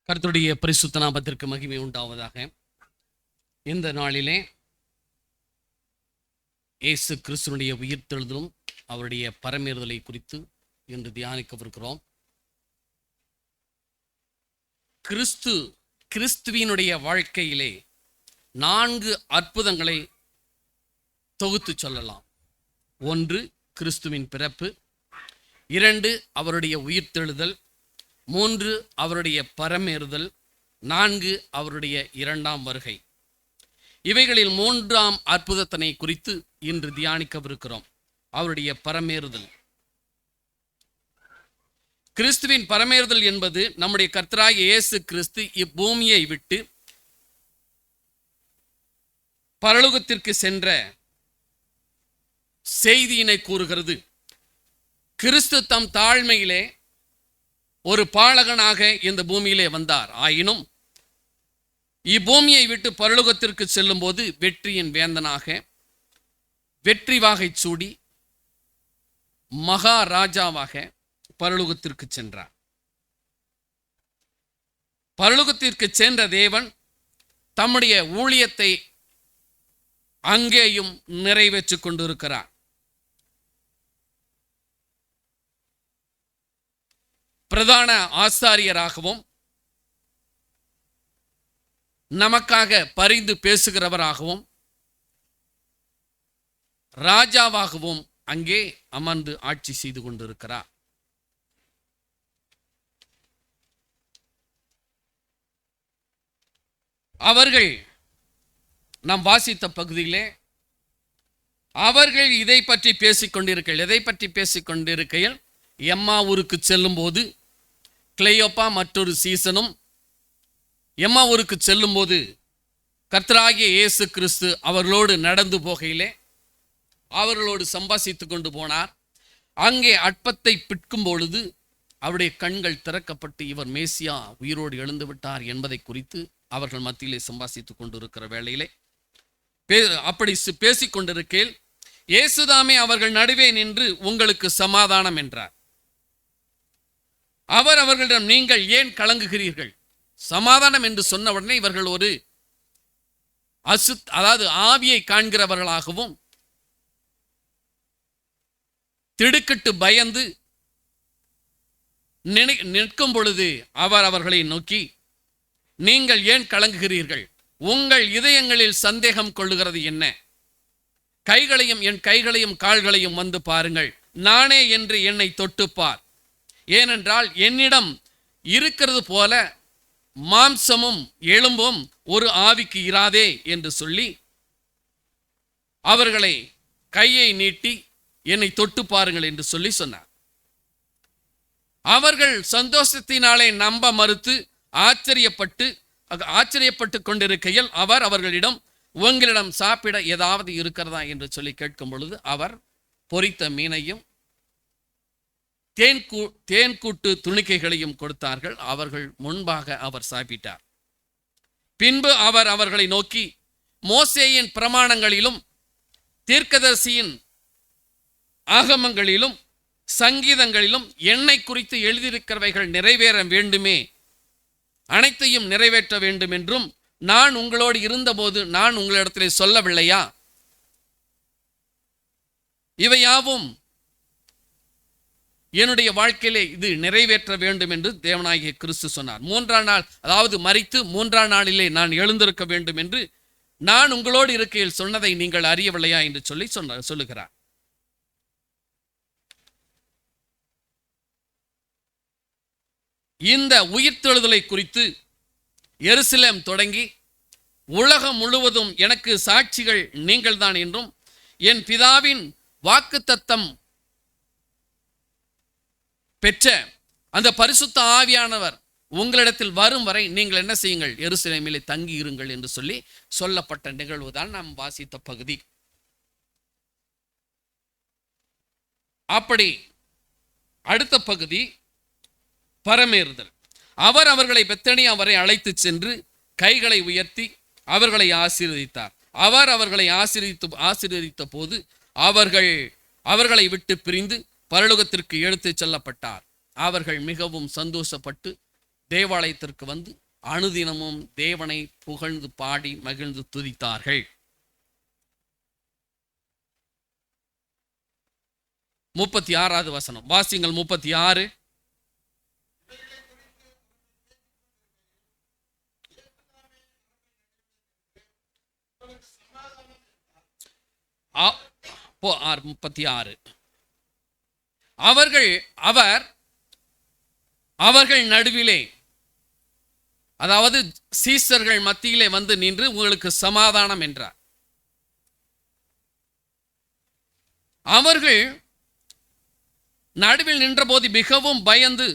கர்த்தருடைய பரிசுத்த நாமத்திற்கு மகிமை உண்டாவதாக. இந்த நாளிலே இயேசு கிறிஸ்துனுடைய உயிர்த்தெழுதலும் அவருடைய பரமேறுதலை குறித்து இன்று தியானிக்கவிருக்கிறோம். கிறிஸ்துவினுடைய வாழ்க்கையிலே 4 அற்புதங்களை தொகுத்து சொல்லலாம். 1, கிறிஸ்துவின் பிறப்பு. 2, அவருடைய உயிர்த்தெழுதல். 3, அவருடைய பரமேறுதல். 4, அவருடைய 2ஆம் வருகை. இவைகளில் 3ஆம் அற்புதத்தினை குறித்து இன்று தியானிக்கவிருக்கிறோம். அவருடைய பரமேறுதல். கிறிஸ்துவின் பரமேறுதல் என்பது நம்முடைய கர்த்தராகிய இயேசு கிறிஸ்து இப்பூமியை விட்டு பரலோகத்திற்கு சென்ற செய்தியினை கூறுகிறது. கிறிஸ்து தம் தாழ்மையிலே ஒரு பாலகனாக இந்த பூமியிலே வந்தார். ஆயினும் இப்பூமியை விட்டு பரலோகத்திற்கு செல்லும் போது வெற்றியின் வேந்தனாக வெற்றி வாகை சூடி மகாராஜாவாக பரலோகத்திற்கு சென்றார். பரலோகத்திற்கு சென்ற தேவன் தம்முடைய ஊழியத்தை அங்கேயும் நிறைவேற்றிக் கொண்டிருக்கிறார். பிரதான ஆசாரியராகவும் நமக்காக பரிந்து பேசுகிறவராகவும் ராஜாவாகவும் அங்கே அமர்ந்து ஆட்சி செய்து கொண்டிருக்கிறார். அவர்கள் நாம் வாசித்த பகுதியிலே அவர்கள் இதை பற்றி பேசிக்கொண்டிருக்கையில் எம்மாவூருக்கு செல்லும் போது கிளையோப்பா மற்றொரு சீசனும் எம்மாவூருக்கு செல்லும் போது கர்த்தராகிய இயேசு கிறிஸ்து அவர்களோடு நடந்து போகையிலே அவர்களோடு சம்பாசித்து கொண்டு போனார். அங்கே அப்பத்தை பிட்கும் பொழுது அவருடைய கண்கள் திறக்கப்பட்டு இவர் மேசியா உயிரோடு எழுந்து விட்டார் என்பதை குறித்து அவர்கள் மத்தியிலே சம்பாசித்து கொண்டிருக்கிற வேளையிலே அப்படி பேசிக்கொண்டிருக்கையில் இயேசுதாமே அவர்கள் நடுவே நின்று உங்களுக்கு சமாதானம் என்றார். அவர் அவர்களிடம் நீங்கள் ஏன் கலங்குகிறீர்கள்? சமாதானம் என்று சொன்ன உடனே இவர்கள் ஒரு அதாவது ஆவியை காண்கிறவர்களாகவும் திடுக்கிட்டு பயந்து நிற்கும் பொழுது அவர் அவர்களை நோக்கி நீங்கள் ஏன் கலங்குகிறீர்கள்? உங்கள் இதயங்களில் சந்தேகம் கொள்ளுகிறது என்ன? என் கைகளையும் கால்களையும் வந்து பாருங்கள். நானே என்று என்னை தொட்டுப்பார். ஏனென்றால் என்னிடம் இருக்கிறது போல மாம்சமும் எலும்பும் ஒரு ஆவிக்கு இராதே என்று சொல்லி அவர்களை கையை நீட்டி என்னை தொட்டு பாருங்கள் என்று சொல்லி சொன்னார். அவர்கள் சந்தோஷத்தினாலே நம்ப மறுத்து ஆச்சரியப்பட்டு கொண்டிருக்கையில் அவர் அவர்களிடம் உங்களிடம் சாப்பிட ஏதாவது இருக்கிறதா என்று சொல்லி கேட்கும் பொழுது அவர் பொரித்த மீனையும் தேன்கூட்டு துணிக்கைகளையும் கொடுத்தார்கள். அவர்கள் முன்பாக அவர் சாப்பிட்டார். பின்பு அவர் அவர்களை நோக்கி மோசேயின் பிரமாணங்களிலும் தீர்க்கதரிசியின் ஆகமங்களிலும் சங்கீதங்களிலும் என்னை குறித்து எழுதியிருக்கிறவைகள் நிறைவேற வேண்டுமே, அனைத்தையும் நிறைவேற்ற வேண்டும் என்றும் நான் உங்களோடு இருந்தபோது நான் உங்களிடத்திலே சொல்லவில்லையா? இவையாவும் என்னுடைய வாழ்க்கையிலே இது நிறைவேற்ற வேண்டும் என்று தேவனாகிய கிறிஸ்து சொன்னார். 3ஆம் நாள், அதாவது மரித்து 3ஆம் நாளிலே நான் எழுந்திருக்க வேண்டும் என்று நான் உங்களோடு இருக்கையில் சொன்னதை நீங்கள் அறியவில்லையா என்று சொல்லி சொல்லுகிறார். இந்த உயிர்த்தெழுதலை குறித்து எருசலேம் தொடங்கி உலகம் முழுவதும் எனக்கு சாட்சிகள் நீங்கள்தான் என்றும் என் பிதாவின் வாக்குத்தத்தம் பெற்ற அந்த பரிசுத்த ஆவியானவர் உங்களிடத்தில் வரும் வரை நீங்கள் என்ன செய்யுங்கள்? எருசலேமிலே தங்கி இருங்கள் என்று சொல்லி சொல்லப்பட்ட நிகழ்வுதான் நாம் வாசித்த பகுதி. அப்படி அடுத்த பகுதி பரமேறுதல். அவர் அவர்களை பெத்தனியா வரை அழைத்து சென்று கைகளை உயர்த்தி அவர்களை ஆசீர்வதித்தார். அவர் அவர்களை ஆசீர்வதித்த போது அவர்களை விட்டு பிரிந்து பரலோகத்திற்கு எடுத்துச் செல்லப்பட்டார். அவர்கள் மிகவும் சந்தோஷப்பட்டு தேவாலயத்திற்கு வந்து அனுதினமும் தேவனை புகழ்ந்து பாடி மகிழ்ந்து துதித்தார்கள். 36வது வசனம் வாசிங்கள். 36. போ 36. அவர்கள் நடுவிலே, அதாவது சீசர்கள் மத்தியிலே வந்து நின்று உங்களுக்கு சமாதானம் என்றார். அவர்கள் நடுவில் நின்றபோது மிகவும் பயந்து,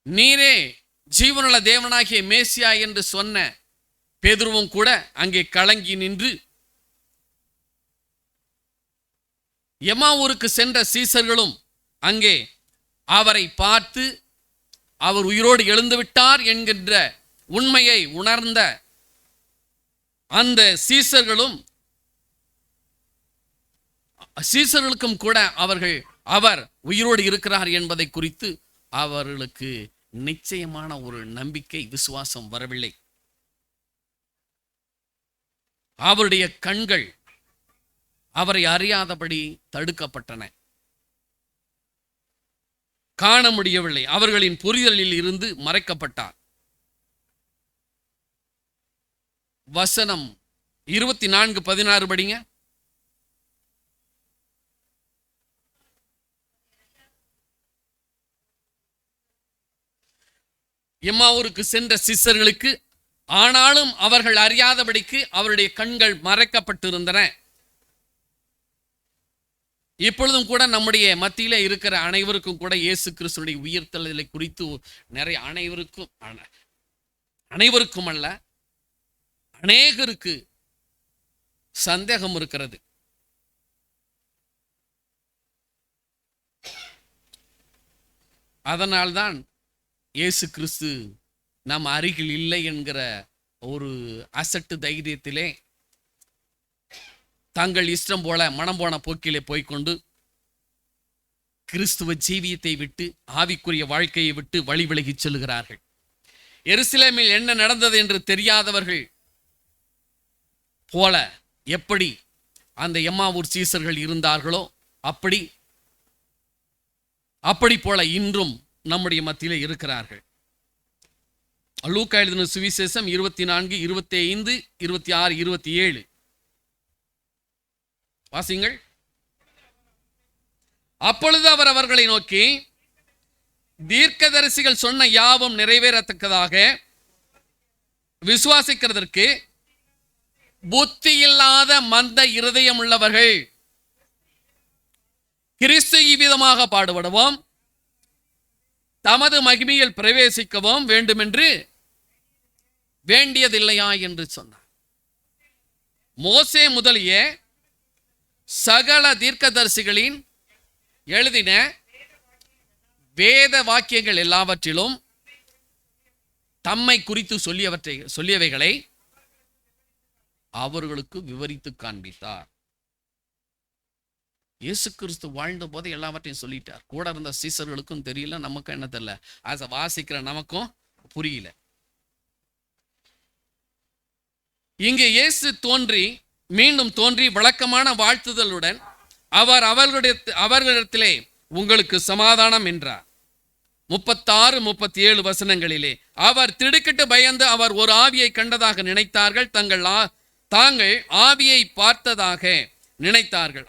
நீரே ஜீவனுள்ள தேவனாகிய மேசியா என்று சொன்ன பேதுருவும் கூட அங்கே கலங்கி நின்று, எம்மாவூருக்கு சென்ற சீசர்களும் அங்கே அவரை பார்த்து அவர் உயிரோடு எழுந்து விட்டார் என்கின்ற உண்மையை உணர்ந்த அந்த சீசர்களுக்கும் கூட அவர் உயிரோடு இருக்கிறார் என்பதை குறித்து அவர்களுக்கு நிச்சயமான ஒரு நம்பிக்கை, விசுவாசம் வரவில்லை. அவருடைய கண்கள் அவரை அறியாதபடி தடுக்கப்பட்டன, காண முடியவில்லை. அவர்களின் புரிதலில் இருந்து மறைக்கப்பட்டார். வசனம் 24:16 படிங்க. எம்மாவூருக்கு சென்ற சீசர்களுக்கு ஆனாலும் அவர்கள் அறியாதபடிக்கு அவருடைய கண்கள் மறைக்கப்பட்டிருந்தன. இப்பொழுதும் கூட நம்முடைய மத்தியில இருக்கிற அனைவருக்கும் கூட இயேசு கிறிஸ்துவின் உயிர்த்தெழுதலை குறித்து நிறைய அனைவருக்கும் அல்ல, அநேகருக்கு சந்தேகம் இருக்கிறது. அதனால்தான் இயேசு கிறிஸ்து நம் அருகில் இல்லை என்கிற ஒரு அசட்டு தைரியத்திலே தங்கள் இஷ்டம் போல மனம் போன போக்கிலே போய்கொண்டு கிறிஸ்துவ ஜீவியத்தை விட்டு, ஆவிக்குரிய வாழ்க்கையை விட்டு வழி விலகி செல்கிறார்கள். எருசலேமில் என்ன நடந்தது என்று தெரியாதவர்கள் போல எப்படி அந்த எம்மாவூர் சீசர்கள் இருந்தார்களோ அப்படி போல இன்றும் நம்முடைய மத்தியிலே இருக்கிறார்கள். லூக்கா எழுதின சுவிசேஷம் 24, 25, 26, 27 வாசிங்கள். அப்பொழுது அவர் அவர்களை நோக்கி, தீர்க்கதரிசிகள் சொன்ன யாவும் நிறைவேறத்தக்கதாக விசுவாசிக்கிறதற்கு புத்தி இல்லாத மந்த இருதயம் உள்ளவர்கள் கிறிஸ்து இவ்விதமாக பாடுபடவும் தமது மகிமையில் பிரவேசிக்கவும் வேண்டுமென்று வேண்டியதில்லையா என்று சொன்னார். மோசே முதலிய சகல தீர்க்கதரிசிகளின் எழுதின வேத வாக்கியங்கள் எல்லாவற்றிலும் தம்மை குறித்து சொல்லியவைகளை அவர்களுக்கு விவரித்து காண்பித்தார். இயேசு கிறிஸ்து வாழ்ந்த போது எல்லாவற்றையும் சொல்லிட்டார். கூட இருந்த சீசர்களுக்கும் தெரியல, நமக்கும் என்ன தெரியல, அதை வாசிக்கிற நமக்கும் புரியல. இங்கே இயேசு மீண்டும் தோன்றி வழக்கமான வாழ்த்துதலுடன் அவர்களிடத்திலே உங்களுக்கு சமாதானம் என்றார். 36, 37 வசனங்களிலே அவர் திடுக்கிட்டு பயந்து அவர் ஒரு ஆவியை கண்டதாக நினைத்தார்கள், தாங்கள் ஆவியை பார்த்ததாக நினைத்தார்கள்.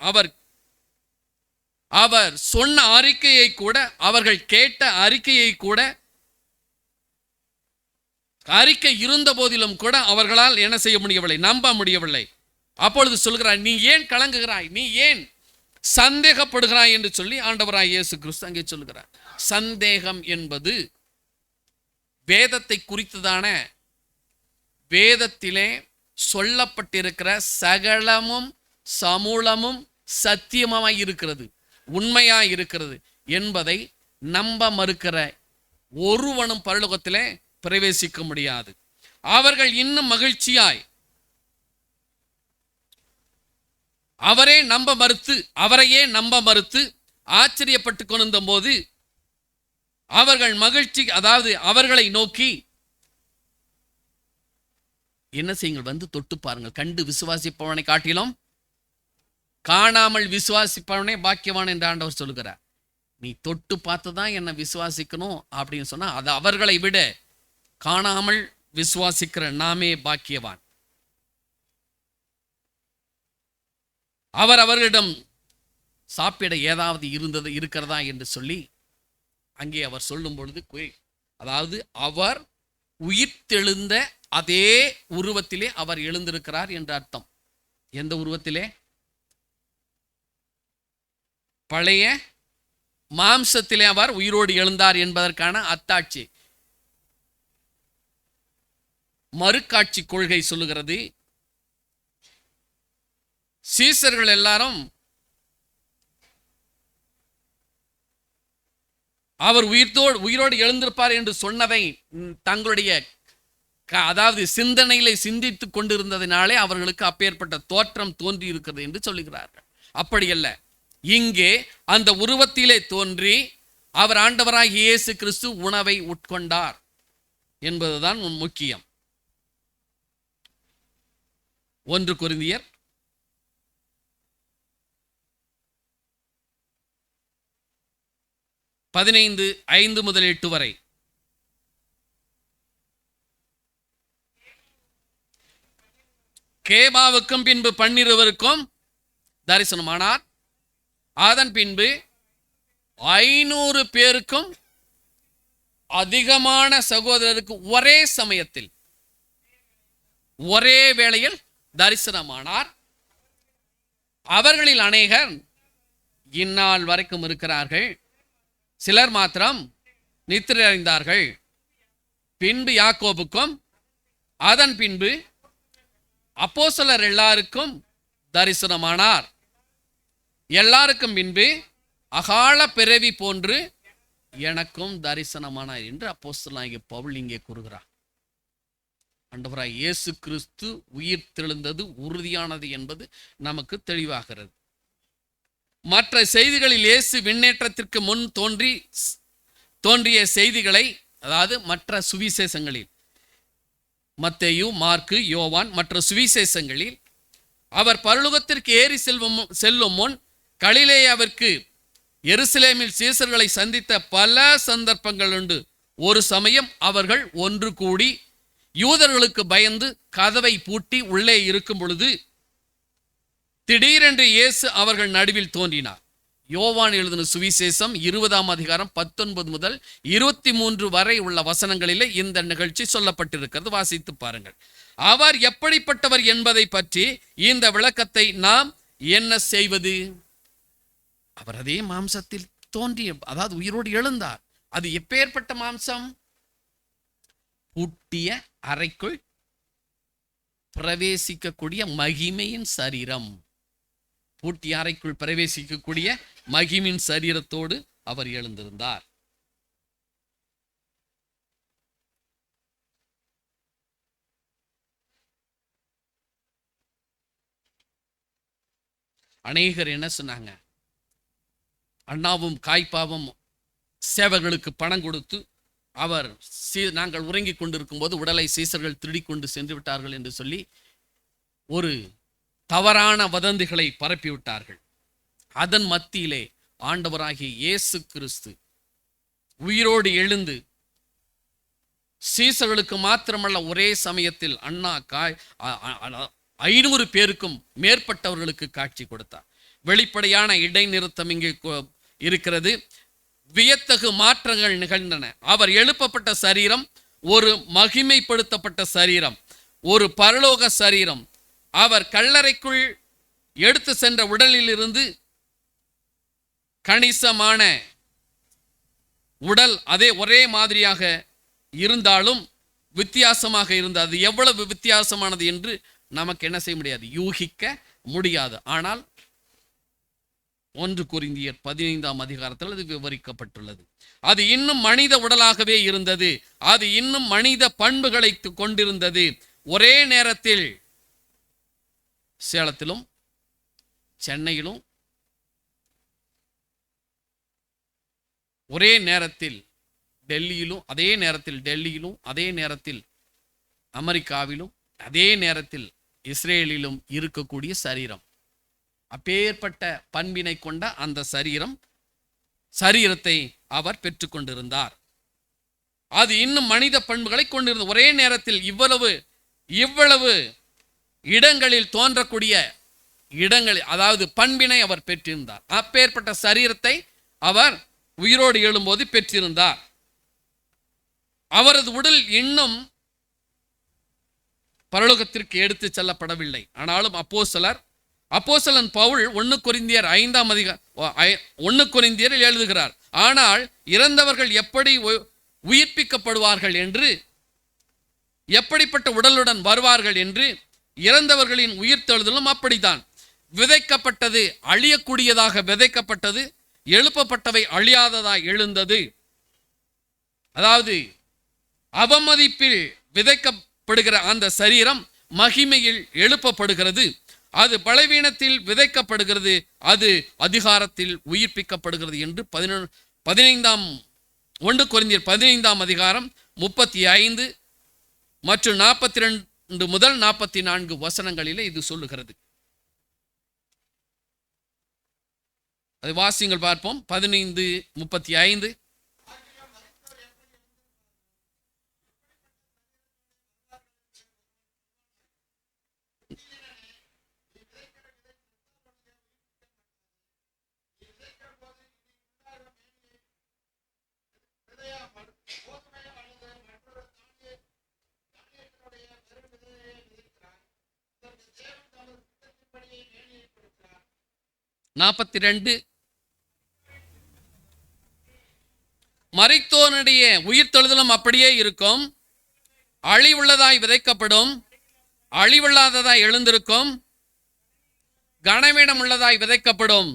அவர் சொன்ன அறிக்கையை கூட, அவர்கள் கேட்ட அறிக்கையை கூட, அறிக்கை இருந்த போதிலும் கூட அவர்களால் என்ன செய்ய முடியவில்லை, நம்ப முடியவில்லை. அப்பொழுது சொல்கிறார், நீ ஏன் கலங்குகிறாய், நீ ஏன் சந்தேகப்படுகிறாய் என்று சொல்லி ஆண்டவராய் இயேசு கிறிஸ்து அங்கே சொல்கிறார். சந்தேகம் என்பது வேதத்தை குறித்துதான, வேதத்திலே சொல்லப்பட்டிருக்கிற சகலமும் சமூலமும் சத்தியமாய் இருக்கிறது, உண்மையாய் இருக்கிறது என்பதை நம்ப மறுக்கிற ஒருவனும் பரலோகத்திலே பிரவேசிக்க முடியாது. அவர்கள் இன்னும் மகிழ்ச்சியாய் அவரையே நம்ப மறுத்து ஆச்சரியப்பட்டு கொண்டிருந்த போது அவர்கள் மகிழ்ச்சி, அதாவது அவர்களை நோக்கி என்ன செய்யுங்கள், வந்து தொட்டு பாருங்கள், கண்டு விசுவாசிப்பவனை காட்டிலும் காணாமல் விசுவாசிப்பவனே பாக்கியவான் என்று ஆண்டவர் சொல்லுகிறார். நீ தொட்டு பார்த்து தான் என்னை விசுவாசிக்கணும் அப்படின்னு சொன்னா அது அவர்களை விட காணாமல் விசுவாசிக்கிற நாமே பாக்கியவான். அவர் அவர்களிடம் சாப்பிட ஏதாவது இருக்கிறதா என்று சொல்லி அங்கே அவர் சொல்லும் பொழுது, அதாவது அவர் உயிர்த்தெழுந்த அதே உருவத்திலே அவர் எழுந்திருக்கிறார் என்று அர்த்தம். எந்த உருவத்திலே? பழைய மாம்சத்திலே அவர் உயிரோடு எழுந்தார் என்பதற்கான அத்தாட்சி. மறுகாட்சி கொள்கை சொல்லுகிறது, சீசர்கள் எல்லாரும் அவர் உயிரோடு எழுந்திருப்பார் என்று சொன்னதை தங்களுடைய அதாவது சிந்தனையிலே சிந்தித்துக் கொண்டிருந்ததினாலே அவர்களுக்கு அப்பேற்பட்ட தோற்றம் தோன்றி இருக்கிறது என்று சொல்லுகிறார்கள். அப்படியல்ல, இங்கே அந்த உருவத்திலே தோன்றி அவர் ஆண்டவராகிய இயேசு கிறிஸ்து உணவை உட்கொண்டார் என்பதுதான் முக்கியம். 1 கொரிந்தியர் 15:5-8 வரை. கேபாவுக்கும் பின்பு 12 தரிசனமானார். அதன் பின்பு 500 பேருக்கும் அதிகமான சகோதரருக்கு ஒரே சமயத்தில் ஒரே வேளையில் தரிசனமானார். அவர்களில் அநேகர் இந்நாள் வரைக்கும் இருக்கிறார்கள், சிலர் மாத்திரம் நித்திரை அடைந்தார்கள். பின்பு யாக்கோபுக்கும் அதன் பின்பு அப்போஸ்தலர் எல்லாருக்கும் தரிசனமானார். எல்லாருக்கும் பின்பு அகால பிறவி போன்று எனக்கும் தரிசனமானார் என்று அப்போஸ்தலனாகிய பவுல் இங்கே கூறுகிறார். ஆண்டவராய் இயேசு கிறிஸ்து உயிர் தெழுந்தது உறுதியானது என்பது நமக்கு தெளிவாகிறது. மற்ற செய்திகளில் இயேசு விண்ணேற்றத்திற்கு முன் தோன்றிய செய்திகளை, அதாவது மற்ற சுவிசேஷங்களில் மத்தேயு, மார்க்கு, யோவான் மற்ற சுவிசேஷங்களில் அவர் பரலோகத்திற்கு ஏறி செல்லும் முன் கலிலேயாவிற்கு எருசலேமில் சீசர்களை சந்தித்த பல சந்தர்ப்பங்கள் உண்டு. ஒரு சமயம் அவர்கள் ஒன்று கூடி யூதர்களுக்கு பயந்து கதவை பூட்டி உள்ளே இருக்கும் பொழுது திடீரென்று இயேசு அவர்கள் நடுவில் தோன்றினார். யோவான் எழுதின சுவிசேஷம் 20 முதல் 23 வரை உள்ள வசனங்களிலே இந்த நிகழ்ச்சி சொல்லப்பட்டிருக்கிறது. வாசித்து பாருங்கள். அவர் எப்படிப்பட்டவர் என்பதை பற்றி இந்த விளக்கத்தை நாம் என்ன செய்வது? அவர் அதே மாம்சத்தில் தோன்றிய, அதாவது உயிரோடு எழுந்தார். அது எப்பேற்பட்ட மாம்சம்? பூட்டிய அறைக்குள் பிரவேசிக்கக்கூடிய மகிமையின் சரீரம். பூட்டிய அறைக்குள் பிரவேசிக்கக்கூடிய மகிமின் சரீரத்தோடு அவர் எழுந்திருந்தார். அநேகர் என்ன சொன்னாங்க? அண்ணாவும் காய்ப்பாவும் சேவர்களுக்கு பணம் கொடுத்து அவர் நாங்கள் உறங்கிக் கொண்டிருக்கும் போது உடலை சீசர்கள் திருடிக்கொண்டு சென்று விட்டார்கள் என்று சொல்லி ஒரு தவறான வதந்திகளை பரப்பிவிட்டார்கள். அதன் மத்தியிலே ஆண்டவராகிய இயேசு கிறிஸ்து உயிரோடு எழுந்து சீசர்களுக்கு மாத்திரமல்ல, ஒரே சமயத்தில் 500 பேருக்கும் மேற்பட்டவர்களுக்கு காட்சி கொடுத்தார். வெளிப்படையான இடைநிறுத்தம் இங்கே இருக்கிறது. வியத்தகு மாற்றங்கள் நிகழ்ந்தன. அவர் எழுப்பப்பட்ட சரீரம் ஒரு மகிமைப்படுத்தப்பட்ட சரீரம், ஒரு பரலோக சரீரம். அவர் கல்லறைக்குள் எடுத்து சென்ற உடலில் இருந்து கணிசமான உடல் அதே ஒரே மாதிரியாக இருந்தாலும் வித்தியாசமாக இருந்தது. அது எவ்வளவு வித்தியாசமானது என்று நமக்கு என்ன செய்ய முடியாது, யூகிக்க முடியாது. ஆனால் 1 கொரிந்தியர் 15 அது விவரிக்கப்பட்டுள்ளது. அது இன்னும் மனித உடலாகவே இருந்தது. அது இன்னும் மனித பண்புகளை கொண்டிருந்தது. ஒரே நேரத்தில் சேலத்திலும் சென்னையிலும் ஒரே நேரத்தில் டெல்லியிலும், அதே நேரத்தில் டெல்லியிலும், அதே நேரத்தில் அமெரிக்காவிலும், அதே நேரத்தில் இஸ்ரேலிலும் இருக்கக்கூடிய சரீரம். அப்பேற்பட்ட பண்பினை கொண்ட அந்த சரீரத்தை அவர் பெற்றுக்கொண்டிருந்தார். அது இன்னும் மனித பண்புகளை கொண்டிருந்த ஒரே நேரத்தில் இவ்வளவு இடங்களில் தோன்றக்கூடிய இடங்கள், அதாவது பண்பினை அவர் பெற்றிருந்தார். அப்பேற்பட்ட சரீரத்தை அவர் உயிரோடு எழும்போது பெற்றிருந்தார். அவரது உடல் இன்னும் பரலோகத்திற்கு எடுத்து செல்லப்படவில்லை. ஆனாலும் அப்போஸ்தலன் பவுல் 1 கொரிந்தியரில் எழுதுகிறார், ஆனால் இறந்தவர்கள் எப்படி உயிர்ப்பிக்கப்படுவார்கள் என்று, எப்படிப்பட்ட உடலுடன் வருவார்கள் என்று, இறந்தவர்களின் உயிர்த்தெழுதலும் அப்படித்தான். விதைக்கப்பட்டது அழியக்கூடியதாக விதைக்கப்பட்டது, எழுப்பப்பட்டவை அழியாததாய் எழுந்தது. அதாவது அவமதிப்பில் விதைக்கப்படுகிற அந்த சரீரம் மகிமையில் எழுப்பப்படுகிறது. அது பலவீனத்தில் விதைக்கப்படுகிறது, அது அதிகாரத்தில் உயிர்ப்பிக்கப்படுகிறது என்று 1 கொரிந்தியர் 15 அதிகாரம் 35 மற்றும் 42 முதல் 44 வசனங்களிலே இது சொல்லுகிறது. அதை வாசிங்கள் பார்ப்போம். 15:35. மரித்தோனுடைய உயிர்த்தெழுதலும் அப்படியே இருக்கும். அழிவுள்ளதாய் விதைக்கப்படும், அழிவில்லாததாய் எழுந்திருக்கும். கனவீனம் உள்ளதாய் விதைக்கப்படும்,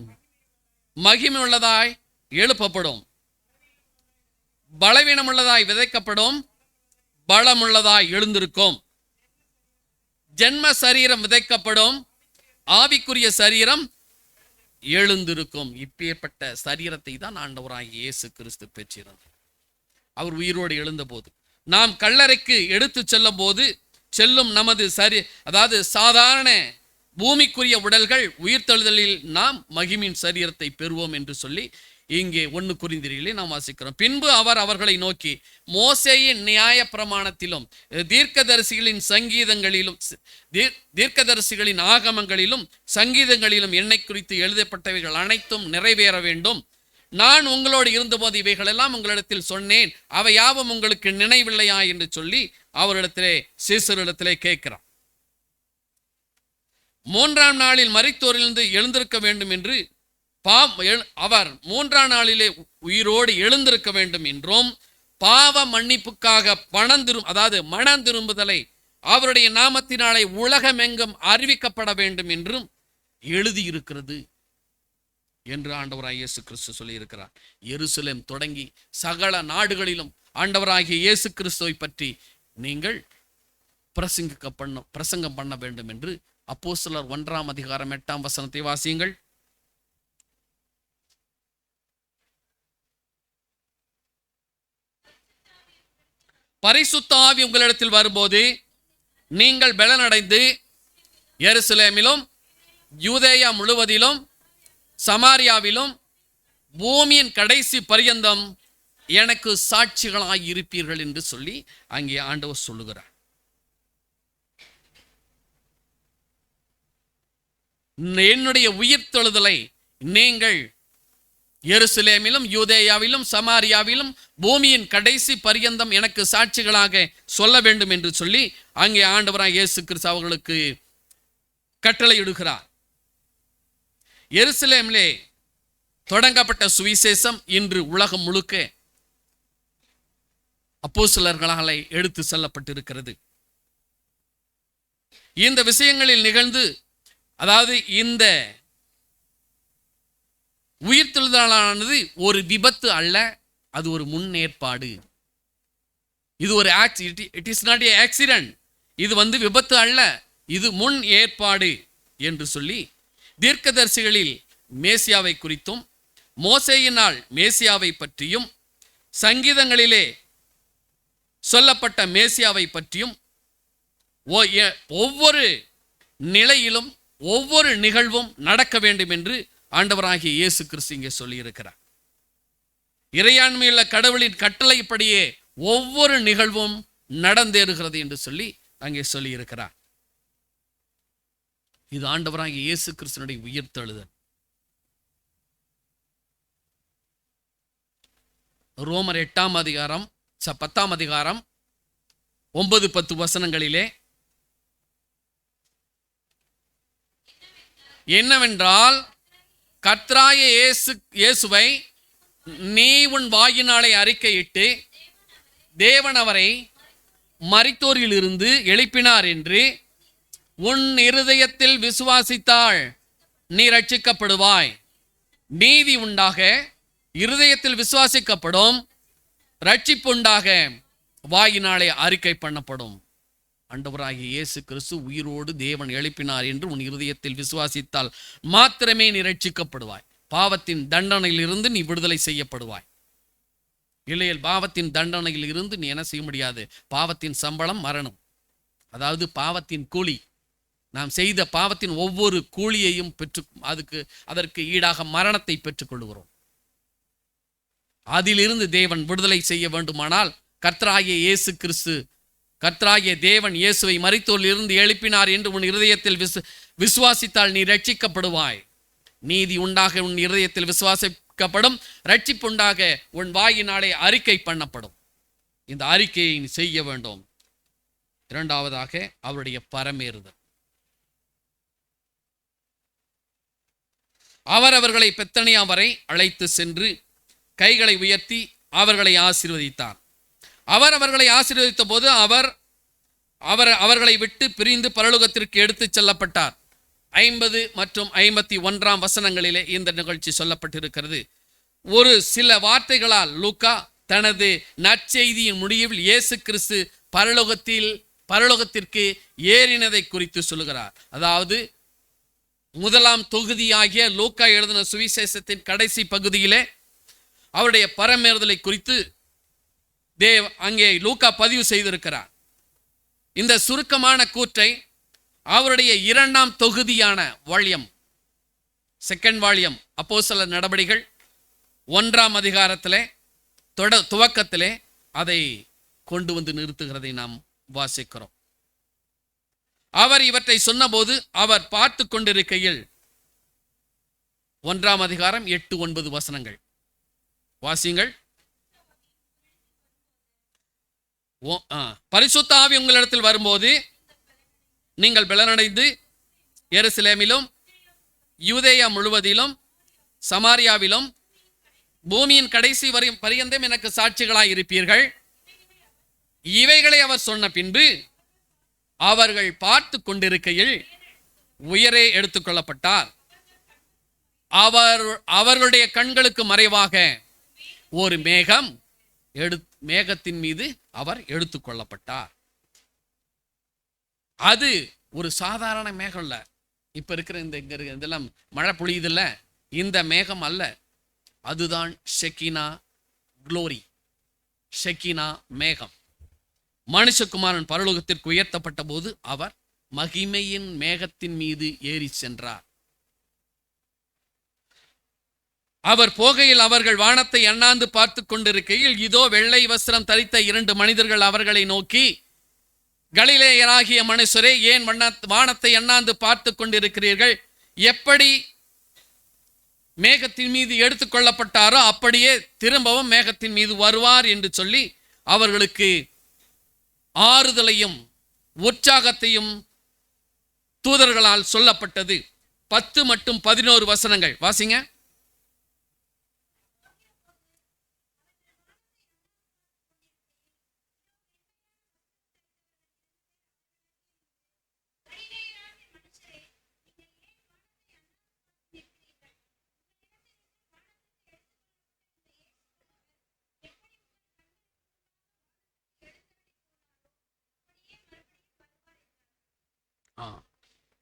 மகிமை உள்ளதாய் எழுப்பப்படும். பலவீனம் உள்ளதாய் விதைக்கப்படும், பலமுள்ளதாய் எழுந்திருக்கும். ஜென்ம சரீரம் விதைக்கப்படும், ஆவிக்குரிய சரீரம் எழுந்திருக்கும். இப்பேற்பட்ட சரீரத்தை தான் ஆண்டவராகிய இயேசு கிறிஸ்து பெற்றிருந்தார். அவர் உயிரோடு எழுந்த போது, நாம் கல்லறைக்கு எடுத்து செல்லும் நமது அதாவது சாதாரண பூமிக்குரிய உடல்கள், உயிர்த்தெழுதலில் நாம் மகிமின் சரீரத்தை பெறுவோம் என்று சொல்லி இங்கே 1 கொரிந்தியரிலே நாம் வாசிக்கிறோம். பின்பு அவர் அவர்களை நோக்கி, மோசேயின் நியாய பிரமாணத்திலும் தீர்க்கதரிசிகளின் சங்கீதங்களிலும் தீர்க்கதரிசிகளின் ஆகமங்களிலும் சங்கீதங்களிலும் என்னை குறித்து எழுதப்பட்டவைகள் அனைத்தும் நிறைவேற வேண்டும். நான் உங்களோடு இருந்தபோது இவைகளெல்லாம் உங்களிடத்தில் சொன்னேன், அவை யாவும் உங்களுக்கு நினைவில்லையா என்று சொல்லி அவரிடத்திலே, சீசரிடத்திலே கேட்கிறார். 3ஆம் நாளில் மரித்தோரிலிருந்து எழுந்திருக்க வேண்டும் என்று, அவர் 3ஆம் நாளிலே உயிரோடு எழுந்திருக்க வேண்டும் என்றும், பாவ மன்னிப்புக்காக மனம் திரும்புதலை அவருடைய நாமத்தினாலே உலகமெங்கும் அறிவிக்கப்பட வேண்டும் என்றும் எழுதியிருக்கிறது என்று ஆண்டவராகிய இயேசு கிறிஸ்து சொல்லியிருக்கிறார். எருசலேம் தொடங்கி சகல நாடுகளிலும் ஆண்டவராகிய இயேசு கிறிஸ்துவை பற்றி நீங்கள் பிரசங்கம் பண்ண வேண்டும் என்று அப்போஸ்தலர் 1 அதிகாரம் 8 வசனத்தை வாசியுங்கள். பரிசுத்த ஆவி உங்களிடத்தில் வரும்போது நீங்கள் பலனடைந்து எருசலேமிலும் யூதேயா முழுவதிலும் சமாரியாவிலும் பூமியின் கடைசி பரியந்தம் எனக்கு சாட்சிகளாய் இருப்பீர்கள் என்று சொல்லி அங்கே ஆண்டவர் சொல்லுகிறார். என்னுடைய உயிர்த்தெழுதலை நீங்கள் எருசலேமிலும் யூதேயாவிலும் சமாரியாவிலும் பூமியின் கடைசி பரியந்தம் எனக்கு சாட்சிகளாக சொல்ல வேண்டும் என்று சொல்லி அங்கே ஆண்டவராய் இயேசு கிறிஸ்து அவர்களுக்கு கட்டளையிடுகிறார். எருசலேமிலே தொடங்கப்பட்ட சுவிசேஷம் இன்று உலகம் முழுக்க அப்போஸ்தலர்களால் எடுத்து செல்லப்பட்டிருக்கிறது. இந்த விஷயங்களில் நிகழ்ந்து, அதாவது இந்த உயிர்த்தெழுதலானது ஒரு விபத்து அல்ல, அது ஒரு முன்னேற்பாடு. இது ஒரு it is not a accident. இது விபத்து அல்ல, இது முன் ஏற்பாடு என்று சொல்லி தீர்க்கதரிசிகளில் மேசியாவை குறித்தும் மோசேயினால் மேசியாவை பற்றியும் சங்கீதங்களிலே சொல்லப்பட்ட மேசியாவை பற்றியும் ஒவ்வொரு நிலையிலும் ஒவ்வொரு நிகழ்வும் நடக்க வேண்டும் என்று ஆண்டவராகிய இயேசு கிறிஸ்து இங்கே சொல்லியிருக்கிறார். இறையாண்மையுள்ள கடவுளின் கட்டளைப்படியே ஒவ்வொரு நிகழ்வும் நடந்தேறுகிறது என்று சொல்லி அங்கே சொல்லியிருக்கிறார். இது ஆண்டவராகிய இயேசு கிறிஸ்துனுடைய உயிர்த்தெழுதல். ரோமர் 8ஆம் அதிகாரம் 10ஆம் அதிகாரம் 9-10 வசனங்களிலே என்னவென்றால், கர்த்தராகிய இயேசுவை நீ உன் வாயினாலே அறிக்கையிட்டு தேவன் அவரை மரித்தோரில் இருந்து எழுப்பினார் என்று உன் இருதயத்தில் விசுவாசித்தால் நீ ரட்சிக்கப்படுவாய். நீதி உண்டாக இருதயத்தில் விசுவாசிக்கப்படும், ரட்சிப்புண்டாக வாயினாலே அறிக்கை பண்ணப்படும். ஆண்டவராகிய இயேசு கிறிஸ்து உயிரோடு தேவன் எழுப்பினார் என்று உன் இருதயத்தில் விசுவாசித்தால் மாத்திரமே நீ ரட்சிக்கப்படுவாய். பாவத்தின் தண்டனையில் இருந்து நீ விடுதலை செய்யப்படுவாய். இல்லையேல் பாவத்தின் தண்டனையில் இருந்து நீ என்ன செய்ய முடியாது. பாவத்தின் சம்பளம் மரணம், அதாவது பாவத்தின் கூலி. நாம் செய்த பாவத்தின் ஒவ்வொரு கூலியையும் அதற்கு ஈடாக மரணத்தை பெற்றுக்கொள்கிறோம். அதிலிருந்து தேவன் விடுதலை செய்ய வேண்டுமானால் கர்த்தராகிய இயேசு கிறிஸ்து, கர்த்தராகிய தேவன் இயேசுவை மரித்தோரில் இருந்து எழுப்பினார் என்று உன் இருதயத்தில் விசுவாசித்தால் நீ ரட்சிக்கப்படுவாய். நீதி உண்டாக உன் இருதயத்தில் விசுவாசிக்கப்படும், ரட்சிப்புண்டாக உன் வாயினாலே அறிக்கை பண்ணப்படும். இந்த அறிக்கையை நீ செய்ய வேண்டும். இரண்டாவதாக அவருடைய பரமேறுதல். அவர்களை பெத்தனியா வரை அழைத்து சென்று கைகளை உயர்த்தி அவர்களை ஆசீர்வதித்தார். அவர்களை ஆசீர்வதித்த போது அவர்களை விட்டு பிரிந்து பரலோகத்திற்கு எடுத்துச் செல்லப்பட்டார். 50 மற்றும் 51ஆம் வசனங்களிலே இந்த நிகழ்ச்சி சொல்லப்பட்டிருக்கிறது. ஒரு சில வார்த்தைகளால் லூக்கா தனது நற்செய்தியின் முடிவில் இயேசு கிறிஸ்து பரலோகத்திற்கு ஏறினதை குறித்து சொல்லுகிறார். அதாவது முதலாம் தொகுதியாகிய லூக்கா எழுதின சுவிசேஷத்தின் கடைசி பகுதியிலே அவருடைய பரமேறுதலை குறித்து அங்கே லூக்கா பதிவு செய்திருக்கிறார். இந்த சுருக்கமான கூற்றை அவருடைய 2ஆம் தொகுதியான வால்யம், செகண்ட் வால்யம் அப்போஸ்தலர் நடபடிகள் 1ஆம் அதிகாரத்திலே துவக்கத்திலே அதை கொண்டு வந்து நிறுத்துகிறதை நாம் வாசிக்கிறோம். அவர் இவற்றை சொன்னபோது அவர் பார்த்து கொண்டிருக்கையில், 1ஆம் அதிகாரம் 8-9 வசனங்கள் வாசிங்கள். பரிசுத்த ஆவி உங்களிடத்தில் வரும்போது நீங்கள் பலனடைந்து எருசலேமிலும் யூதேயா முழுவதிலும் சமாரியாவிலும் பூமியின் கடைசி பரியந்தம் எனக்கு சாட்சிகளாய் இருப்பீர்கள். இவைகளை அவர் சொன்ன பின்பு அவர்கள் பார்த்து கொண்டிருக்கையில் உயரே எடுத்துக்கொள்ளப்பட்டார். அவர்களுடைய கண்களுக்கு மறைவாக ஒரு மேகத்தின் மீது அவர் எடுத்துக்கொள்ளப்பட்டார். அது ஒரு சாதாரண மேகம் இல்ல. இப்ப இருக்கிற இதெல்லாம் மழை பொழியுதில்ல, இந்த மேகம் அல்ல. அதுதான் ஷெக்கினா குளோரி, ஷெக்கினா மேகம். மனுஷகுமாரன் பரலோகத்திற்கு உயர்த்தப்பட்ட போது அவர் மகிமையின் மேகத்தின் மீது ஏறி சென்றார். அவர் போகையில் அவர்கள் வானத்தை அண்ணாந்து பார்த்து கொண்டிருக்கையில் இதோ வெள்ளை வஸ்திரம் தரித்த 2 மனிதர்கள் அவர்களை நோக்கி, கலிலேயராகிய மனுஷரே, ஏன் வானத்தை அண்ணாந்து பார்த்து கொண்டிருக்கிறீர்கள்? எப்படி மேகத்தின் மீது எடுத்துக்கொள்ளப்பட்டாரோ அப்படியே திரும்பவும் மேகத்தின் மீது வருவார் என்று சொல்லி அவர்களுக்கு ஆறுதலையும் உற்சாகத்தையும் தூதர்களால் சொல்லப்பட்டது. 10 மற்றும் 11 வசனங்கள் வாசிங்க.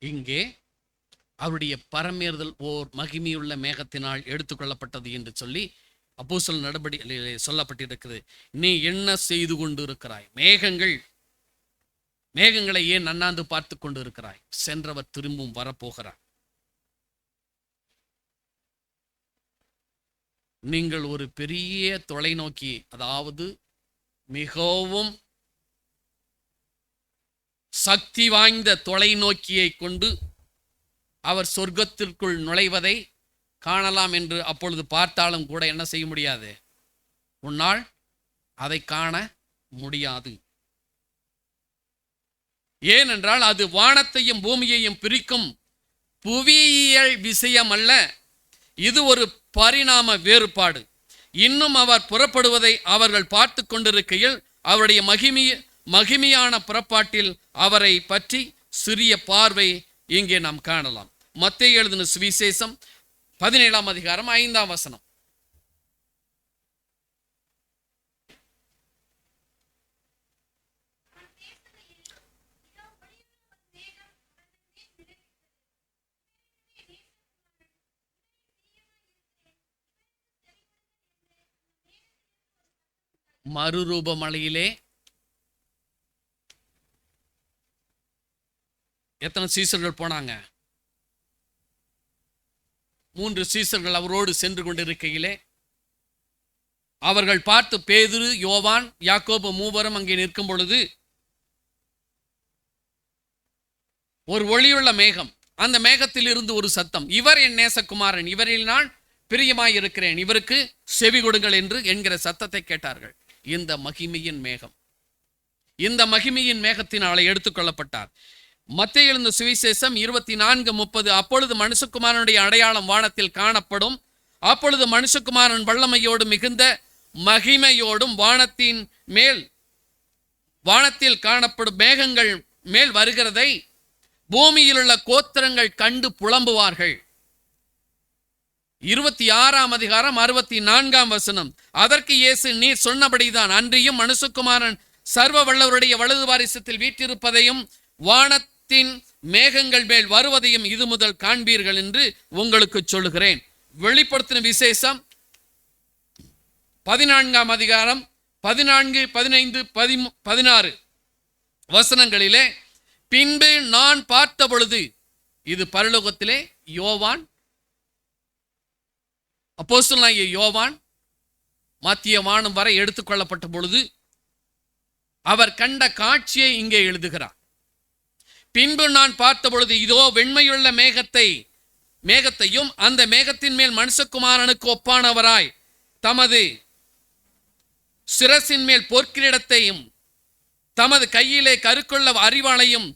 இங்கே அவருடைய பரமேறுதல் ஓர் மகிமையுள்ள மேகத்தினால் எடுத்துக்கொள்ளப்பட்டது என்று சொல்லி அப்போஸ்தலர் நடபடிகளிலே சொல்லப்பட்டிருக்கிறது. நீ என்ன செய்து கொண்டு இருக்கிறாய்? மேகங்களை ஏன் அண்ணாந்து பார்த்து கொண்டு இருக்கிறாய்? சென்றவர் திரும்பவும் வரப்போகிறார். நீங்கள் ஒரு பெரிய தொலைநோக்கி, அதாவது மிகவும் சக்தி வாய்ந்த தொலைநோக்கியை கொண்டு அவர் சொர்க்கத்திற்குள் நுழைவதை காணலாம் என்று அப்பொழுது பார்த்தாலும் கூட என்ன செய்ய முடியாது? உன்னால் அதை காண முடியாது. ஏனென்றால் அது வானத்தையும் பூமியையும் பிரிக்கும் புவியியல் விஷயம் அல்ல. இது ஒரு பரிணாம வேறுபாடு. இன்னும் அவர் புறப்படுவதை அவர்கள் பார்த்து கொண்டிருக்கையில் அவருடைய மகிமையான புறப்பாட்டில் அவரை பற்றி சிறிய பார்வை இங்கே நாம் காணலாம். மத்தேயு எழுதின சுவிசேஷம் 17ஆம் அதிகாரம் 5ஆம் வசனம். மறுரூபமலையிலே எத்தனை சீசர்கள் போனாங்க? 3 சீசர்கள் அவரோடு சென்று கொண்டிருக்கையிலே அவர்கள் பார்த்து பேதுரு, யோவான், யாக்கோபு மூவரும் அங்கே நிற்கும் பொழுது ஒரு ஒளியுள்ள மேகம், அந்த மேகத்தில் இருந்து ஒரு சத்தம், இவர் என் நேசகுமாரன், இவரில் நான் பிரியமாய் இருக்கிறேன், இவருக்கு செவி கொடுங்கள் என்று என்கிற சத்தத்தை கேட்டார்கள். இந்த மகிமையின் மேகம், இந்த மகிமையின் மேகத்தினாலே எடுத்துக்கொள்ளப்பட்டார். மத்தேயு எழுதின சுவிசேஷம் 24:30. அப்பொழுது மனுஷகுமாரனுடைய அடையாளம் வானத்தில் காணப்படும். அப்பொழுது மனுஷகுமாரன் வல்லமையோடு மிகுந்த மகிமையோடும் வானத்தில் காணப்படும் மேகங்கள் மேல் வருகிறதை பூமியில் உள்ள கோத்திரங்கள் கண்டு புலம்புவார்கள். 26ஆம் அதிகாரம் 64ஆம் வசனம். அதற்கு இயேசு, நீர் சொன்னபடிதான், அன்றியும் மனுஷகுமாரன் சர்வ வல்லவருடைய வலது வாரிசத்தில் வீற்றிருப்பதையும் வானத்தின் மேகங்கள் மேல் வருவதையும் இது முதல் காண்பீர்கள் என்று உங்களுக்கு சொல்லுகிறேன். வெளிப்படுத்தின விசேஷம் 14ஆம் அதிகாரம் 14, 15, 16 வசனங்களிலே, பின்பு நான் பார்த்த பொழுது, இது பரலோகத்திலே யோவான், அப்போஸ்தலனாகிய யோவான் மத்திய வானம் வரை எடுத்துக்கொள்ளப்பட்ட பொழுது அவர் கண்ட காட்சியை இங்கே எழுதுகிறார். பின்பு நான் பார்த்த பொழுது இதோ வெண்மையுள்ள மேகத்தையும் அந்த மேகத்தின் மேல் மனுஷகுமாரனுக்கு ஒப்பானவராய் தமது சிரசின் மேல் பொற்கிரீடத்தையும் தமது கையிலே கருக்குள்ள அறிவாளையும்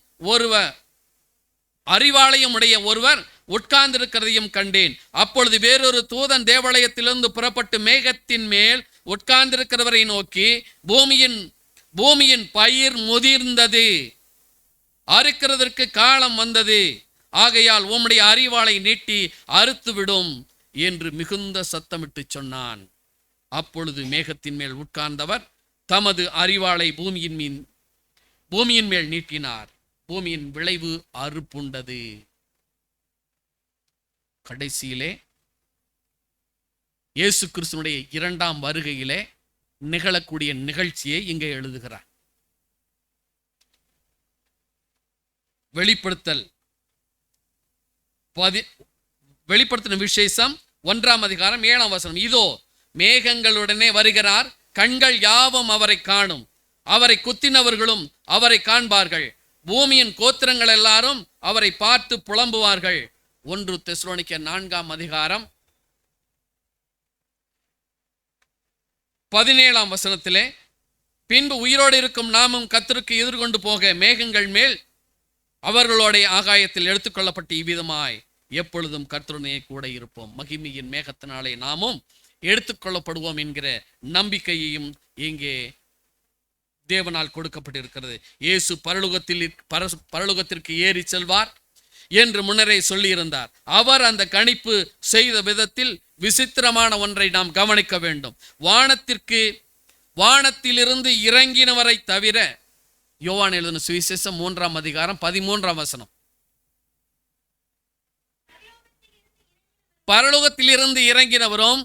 உடைய ஒருவர் உட்கார்ந்திருக்கிறதையும் கண்டேன். அப்பொழுது வேறொரு தூதன் தேவாலயத்திலிருந்து புறப்பட்டு மேகத்தின் மேல் உட்கார்ந்திருக்கிறவரை நோக்கி, பூமியின் பயிர் முதிர்ந்தது, அறுக்கிறதற்கு காலம் வந்தது, ஆகையால் உம்முடைய அறிவாளை நீட்டி அறுத்துவிடும் என்று மிகுந்த சத்தமிட்டு சொன்னான். அப்பொழுது மேகத்தின் மேல் உட்கார்ந்தவர் தமது அறிவாளை பூமியின் மேல் நீட்டினார். பூமியின் விளைவு அறுப்புண்டது. கடைசியிலே இயேசு கிறிஸ்துவினுடைய 2ஆம் வருகையிலே நிகழக்கூடிய நிகழ்ச்சியை இங்கே எழுதுகிறார். வெளிப்படுத்தின விசேஷம் 1ஆம் அதிகாரம் 7ஆம் வசனம். இதோ மேகங்களுடனே வருகிறார், கண்கள் யாவும் அவரை காணும், அவரை குத்தினவர்களும் அவரை காண்பார்கள், பூமியின் கோத்திரங்கள் எல்லாரும் அவரை பார்த்து புலம்புவார்கள். 1 தெசலோனிக்கேயர் 4ஆம் அதிகாரம் 17ஆம் வசனத்திலே, பின்பு உயிரோடு இருக்கும் நாமும் கர்த்தருக்கு எதிர்கொண்டு போக மேகங்கள் மேல் அவர்களோட ஆகாயத்தில் எடுத்துக்கொள்ளப்பட்டு இவ்விதமாய் எப்பொழுதும் கர்த்தருடனே கூட இருப்போம். மகிமையின் மேகத்தினாலே நாமும் எடுத்துக்கொள்ளப்படுவோம் என்கிற நம்பிக்கையையும் இங்கே தேவனால் கொடுக்கப்பட்டிருக்கிறது. இயேசு பரலோகத்திற்கு ஏறி செல்வார் என்று முன்னரே சொல்லியிருந்தார். அவர் அந்த கணிப்பு செய்த விதத்தில் விசித்திரமான ஒன்றை நாம் கவனிக்க வேண்டும். வானத்திலிருந்து இறங்கினவரை தவிர, யோவான் எழுதின சுவிசேஷம் 3ஆம் அதிகாரம் 13ஆம் வசனம், பரலோகத்திலிருந்து இறங்கினவரும்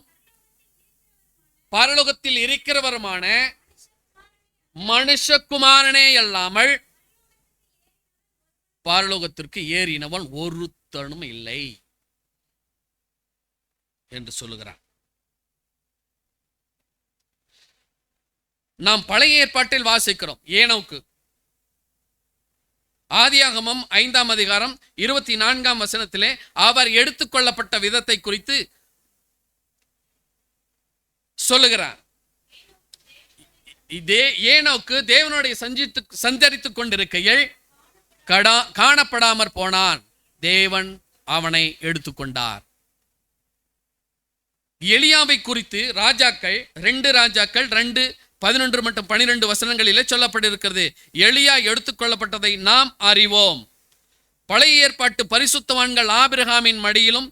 பரலோகத்தில் இருக்கிறவருமான மனுஷகுமாரனே அல்லாமல் பரலோகத்திற்கு ஏறினவன் ஒருத்தனும் இல்லை என்று சொல்லுகிறான். நாம் பழைய ஏற்பாட்டில் வாசிக்கிறோம். ஏனோக்கு ஆதியாகமம் 5ஆம் அதிகாரம் 24ஆம் வசனத்திலே அவர் எடுத்துக்கொள்ளப்பட்ட விதத்தை குறித்து சொல்லுகிறார். ஏனோக்கு தேவனுடைய சஞ்சரித்துக் கொண்டிருக்கையில் காணப்படாமற் போனான். தேவன் அவனை எடுத்துக்கொண்டார். எலியாவை குறித்து ராஜாக்கள் 2 ராஜாக்கள் 2:11 மற்றும் 12 வசனங்களிலே சொல்லப்பட்டிருக்கிறது. எலியா எடுத்துக்கொள்ளப்பட்டதை நாம் அறிவோம். பழைய ஏற்பாட்டு பரிசுத்தவான்கள் ஆபிரகாமின் மடியிலும்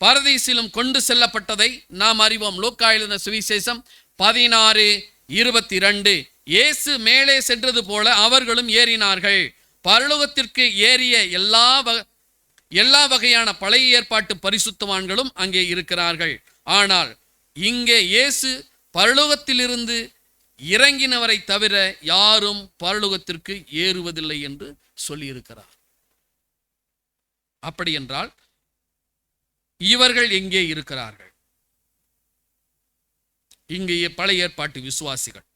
பரதீசிலும் கொண்டு செல்லப்பட்டதை நாம் அறிவோம். லூக்கா எழுதின சுவிசேஷம் 16:22. இயேசு மேலே சென்றது போல அவர்களும் ஏறினார்கள். பரலோகத்திற்கு ஏறிய எல்லா வகையான பழைய ஏற்பாட்டு பரிசுத்தவான்களும் அங்கே இருக்கிறார்கள். ஆனால் இங்கே இயேசு பரலோகத்திலிருந்து இறங்கினவரை தவிர யாரும் பரலோகத்திற்கு ஏறுவதில்லை என்று சொல்லியிருக்கிறார். அப்படி என்றால் இவர்கள் எங்கே இருக்கிறார்கள்? இங்கே பழைய ஏற்பாட்டு விசுவாசிகள்.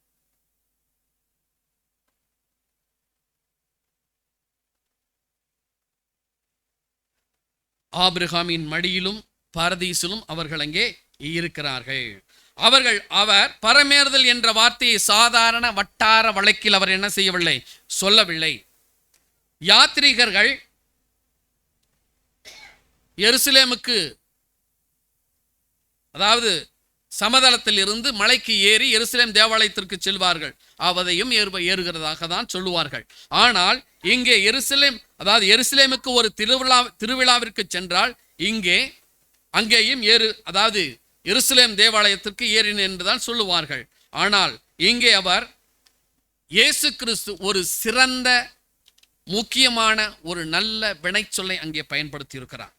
ஆபிரகாமின் மடியிலும் பரதீசிலும் அவர்கள் அங்கே இருக்கிறார்கள். அவர் பரமேறுதல் என்ற வார்த்தையை சாதாரண வட்டார வழக்கில் அவர் என்ன செய்யவில்லை, சொல்லவில்லை. யாத்ரீகர்கள் எருசலேமுக்கு, அதாவது சமதளத்தில் இருந்து மலைக்கு ஏறி எருசலேம் தேவாலயத்திற்கு செல்வார்கள். அவதையும் ஏறுகிறதாக தான் சொல்லுவார்கள். ஆனால் இங்கே எருசலேமுக்கு ஒரு திருவிழாவிற்கு சென்றால் அங்கேயும் அதாவது எருசலேம் தேவாலயத்திற்கு ஏறின என்றுதான் சொல்லுவார்கள். ஆனால் இங்கே அவர் இயேசு கிறிஸ்து ஒரு சிறந்த முக்கியமான ஒரு நல்ல வினைச்சொல்லை அங்கே பயன்படுத்தி இருக்கிறார்.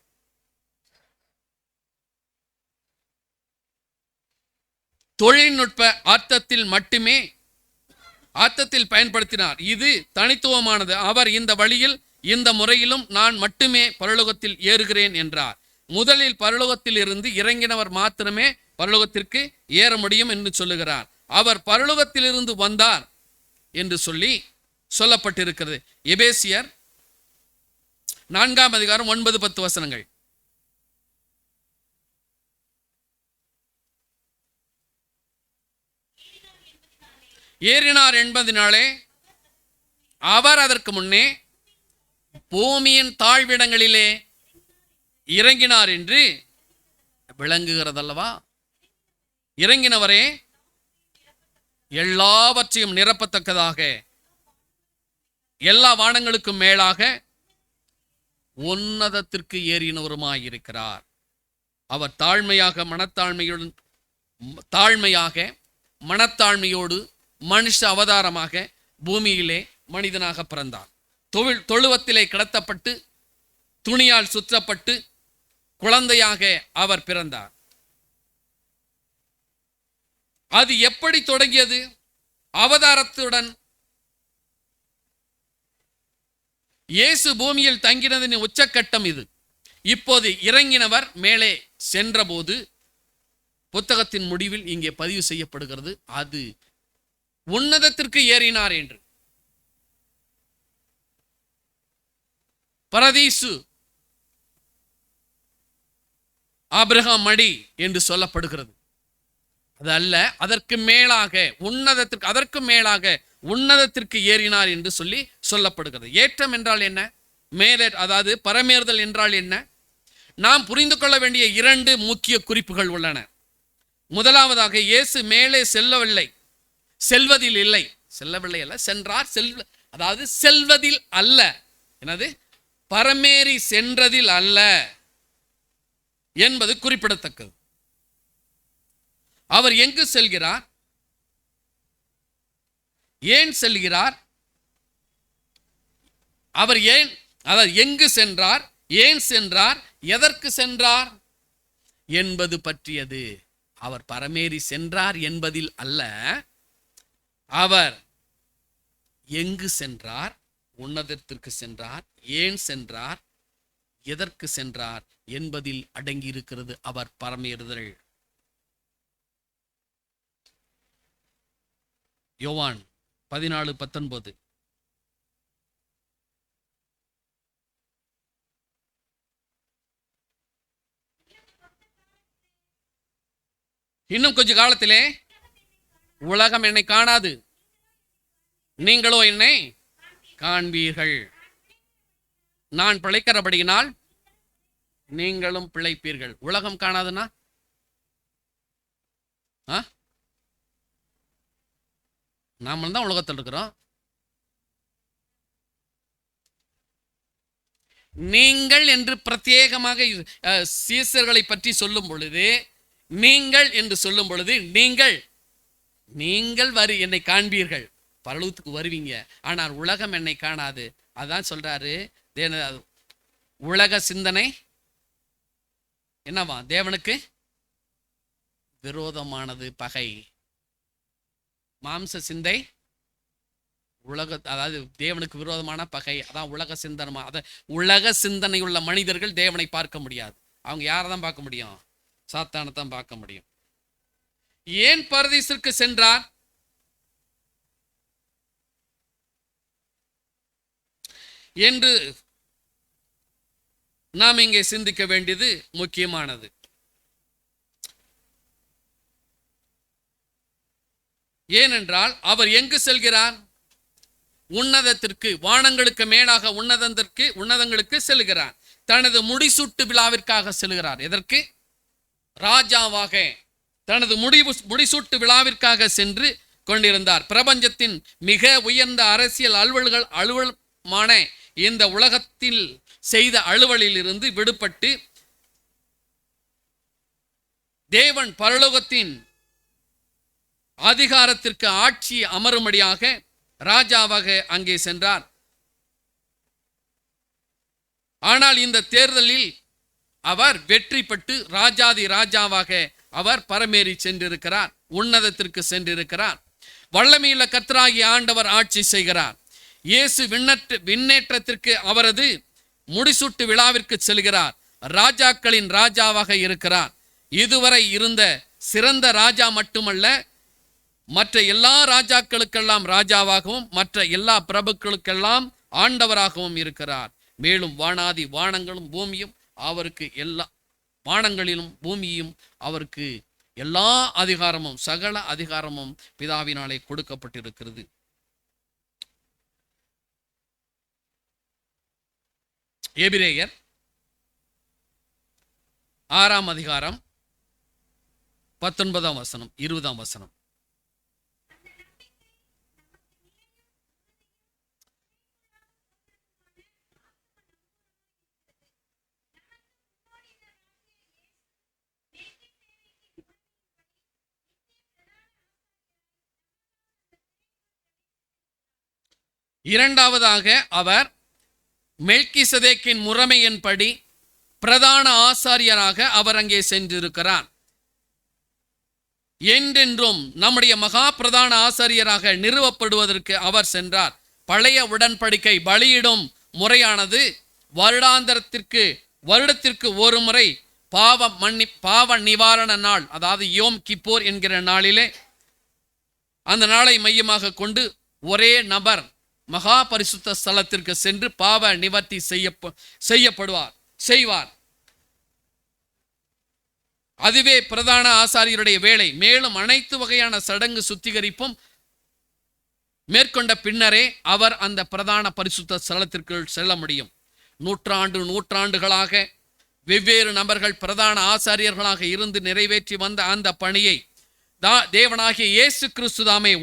தொழில்நுட்ப அர்த்தத்தில் பயன்படுத்தினார். இது தனித்துவமானது. அவர் இந்த வழியில் இந்த முறையிலும் நான் மட்டுமே பரலோகத்தில் ஏறுகிறேன் என்றார். முதலில் பரலோகத்தில் இருந்து இறங்கினவர் மாத்திரமே பரலோகத்திற்கு ஏற முடியும் என்று சொல்லுகிறார். அவர் பரலோகத்திலிருந்து வந்தார் என்று சொல்லப்பட்டிருக்கிறது. எபேசியர் 4ஆம் அதிகாரம் 9-10 வசனங்கள். ஏறினார் என்பதினாலே அவர் அதற்கு முன்னே பூமியின் தாழ்விடங்களிலே இறங்கினார் என்று விளங்குகிறதல்லவா? இறங்கினவரே எல்லாவற்றையும் நிரப்பத்தக்கதாக எல்லா வானங்களுக்கும் மேலாக உன்னதத்திற்கு ஏறினவருமாயிருக்கிறார். அவர் மனத்தாழ்மையோடு மனுஷ அவதாரமாக பூமியிலே மனிதனாக பிறந்தார். தொழுவத்திலே கிடத்தப்பட்டு துணியால் சுற்றப்பட்டு குழந்தையாக அவர் பிறந்தார். அது எப்படி தொடங்கியது? அவதாரத்துடன். இயேசு பூமியில் தங்கினதின் உச்சக்கட்டம் இது. இப்போது இறங்கினவர் மேலே சென்றபோது புத்தகத்தின் முடிவில் இங்கே பதிவு செய்யப்படுகிறது, அது உன்னதத்திற்கு ஏறினார் என்று. பரதீசு ஆபிரகாம் மடி என்று சொல்லப்படுகிறது. அது அல்ல, அதற்கு மேலாக உன்னதத்திற்கு ஏறினார் என்று சொல்லப்படுகிறது. ஏற்றம் என்றால் என்ன? மேலே, அதாவது பரமேறுதல் என்றால் என்ன? நாம் புரிந்து கொள்ள வேண்டிய 2 முக்கிய குறிப்புகள் உள்ளன. முதலாவதாக, இயேசு மேலே செல்வதில் இல்லை, சென்றார், அதாவது செல்வதில் அல்ல. என்னது? பரமேறி சென்றதில் அல்ல என்பது குறிப்பிடத்தக்கது. அவர் எங்கு செல்கிறார்? ஏன் செல்கிறார்? அவர் எங்கு சென்றார்? ஏன் சென்றார்? எதற்கு சென்றார்? என்பது பற்றியது. அவர் பரமேறி சென்றார் என்பதில் அல்ல, அவர் எங்கு சென்றார், உன்னதத்திற்கு சென்றார், ஏன் சென்றார், எதற்கு சென்றார் என்பதில் அடங்கியிருக்கிறது அவர் பரமேறுதல். யோவான் 14:19. இன்னும் கொஞ்ச காலத்திலே உலகம் என்னை காணாது, நீங்களோ என்னை காண்பீர்கள். நான் பிழைக்கிறபடியினால் நீங்களும் பிழைப்பீர்கள். உலகம் காணாதுன்னா நாம தான் உலகத்தில் இருக்கிறோம். நீங்கள் என்று பிரத்யேகமாக சீசர்களை பற்றி சொல்லும் பொழுது, நீங்கள் என்று சொல்லும் பொழுது, நீங்கள் என்னை காண்பீர்கள், பரலோகத்துக்கு வருவீங்க. ஆனால் உலகம் என்னை காணாது. அதான் சொல்றாரு, உலக சிந்தனை என்னவா? தேவனுக்கு விரோதமானது, பகை. மாம்ச சிந்தை அதாவது தேவனுக்கு விரோதமான பகை. அதான் உலக சிந்தனமா. உலக சிந்தனை உள்ள மனிதர்கள் தேவனை பார்க்க முடியாது. அவங்க யாரை தான் பார்க்க முடியும்? சாத்தானை தான் பார்க்க முடியும். ஏன் பரதீசிற்கு சென்றார் என்று நாம் இங்கே சிந்திக்க வேண்டியது முக்கியமானது. ஏனென்றால் அவர் எங்கு செல்கிறார்? உன்னதத்திற்கு, வானங்களுக்கு மேலாக உன்னதங்களுக்கு செல்கிறார். தனது முடிசூட்டு விழாவிற்காக செல்கிறார். எதற்கு? ராஜாவாக தனது முடிசூட்டு விழாவிற்காக சென்று கொண்டிருந்தார். பிரபஞ்சத்தின் மிக உயர்ந்த அரசியல் அலுவலமான இந்த உலகத்தில் செய்த அலுவலில் இருந்து விடுபட்டு தேவன் பரலோகத்தின் அதிகாரத்திற்கு ஆட்சி அமரும்படியாக ராஜாவாக அங்கே சென்றார். ஆனால் இந்த தேர்தலில் அவர் வெற்றி பெற்று ராஜாதி ராஜாவாக அவர் பரமேறி சென்றிருக்கிறார், உன்னதத்திற்கு சென்றிருக்கிறார். வல்லமையுள்ள கர்த்தராகிய ஆண்டவர் ஆட்சி செய்கிறார். இயேசு விண்ணேற்றத்திற்கு அவரது முடிசூட்டு விழாவிற்கு செல்கிறார். ராஜாக்களின் ராஜாவாக இருக்கிறார். இதுவரை இருந்த சிறந்த ராஜா மட்டுமல்ல, மற்ற எல்லா ராஜாக்களுக்கெல்லாம் ராஜாவாகவும் மற்ற எல்லா பிரபுக்களுக்கெல்லாம் ஆண்டவராகவும் இருக்கிறார். மேலும் வானாதி வானங்களும் பூமியும் அவருக்கு, எல்லா வானங்களிலும் பூமியும் அவருக்கு எல்லா அதிகாரமும் சகல அதிகாரமும் பிதாவினாலே கொடுக்கப்பட்டிருக்கிறது. எபிரேயர் 6ஆம் அதிகாரம் 19ஆம் வசனம் 20ஆம் வசனம். இரண்டாவதாக அவர் மெல்கிசதேக்கின் முறைமையின்படி பிரதான ஆசாரியராக அவர் அங்கே சென்றிருக்கிறார். என்றென்றும் நம்முடைய மகா பிரதான ஆசாரியராக நிறுவப்படுவதற்கு அவர் சென்றார். பழைய உடன்படிக்கை பலியிடும் முறையானது வருடத்திற்கு ஒரு முறை பாவ நிவாரண நாள், அதாவது யோம் கிப்போர் என்கிற நாளிலே, அந்த நாளை மையமாக கொண்டு ஒரே நபர் மகா பரிசுத்த ஸ்தலத்திற்கு சென்று பாவ நிவர்த்தி செய்வார். அதுவே பிரதான ஆசாரியருடைய வேலை. மேலும் அனைத்து வகையான சடங்கு சுத்திகரிப்பும் மேற்கொண்ட பின்னரே அவர் அந்த பிரதான பரிசுத்த ஸ்தலத்திற்கு செல்ல முடியும். நூற்றாண்டுகளாக வெவ்வேறு நபர்கள் பிரதான ஆசாரியர்களாக இருந்து நிறைவேற்றி வந்த அந்த பணியை தேவனாகிய இயேசு கிறிஸ்துதாமே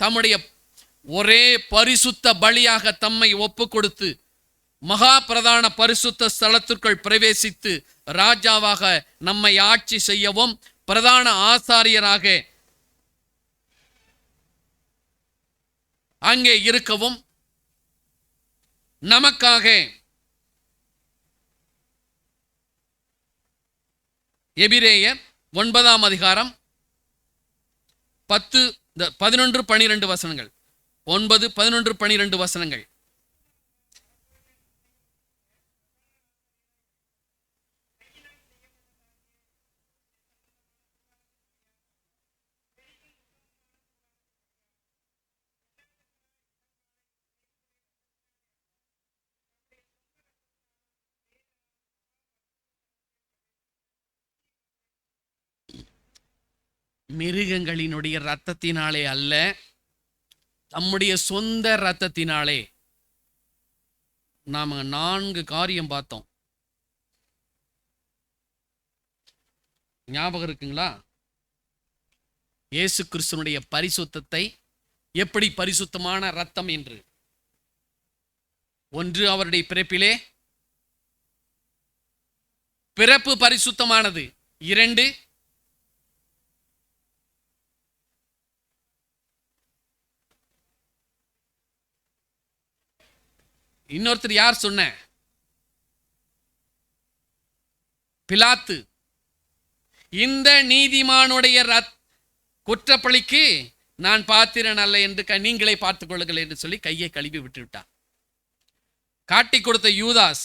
தம்முடைய ஒரே பரிசுத்த பலியாக தம்மை ஒப்பு கொடுத்து மகா பிரதான பரிசுத்த ஸ்தலத்திற்குள் பிரவேசித்து ராஜாவாக நம்மை ஆட்சி செய்யவும் பிரதான ஆசாரியராக அங்கே இருக்கவும் நமக்காக எபிரேயர் 9ஆம் அதிகாரம் 10, 11, 12 வசனங்கள். 9, 11, 12 வசனங்கள். மிருகங்களினுடைய இரத்தத்தினாலே அல்ல, தம்முடைய சொந்த இரத்தத்தினாலே. நாம 4 காரியம் பார்த்தோம். ஞாபகம் இருக்குங்களா? இயேசு கிறிஸ்துனுடைய பரிசுத்தத்தை, எப்படி பரிசுத்தமான இரத்தம் என்று. 1, அவருடைய பிறப்பிலே பிறப்பு பரிசுத்தமானது. 2, இன்னொருத்தர் யார் சொன்ன? பிலாத்து. இந்த நீதிமானுடைய குற்றப்பழிக்கு நான் பாத்திரன் அல்ல என்று நீங்களே பார்த்துக் கொள்ளுங்கள் என்று சொல்லி கையை கழுவி விட்டு விட்டார். காட்டி கொடுத்த யூதாஸ்,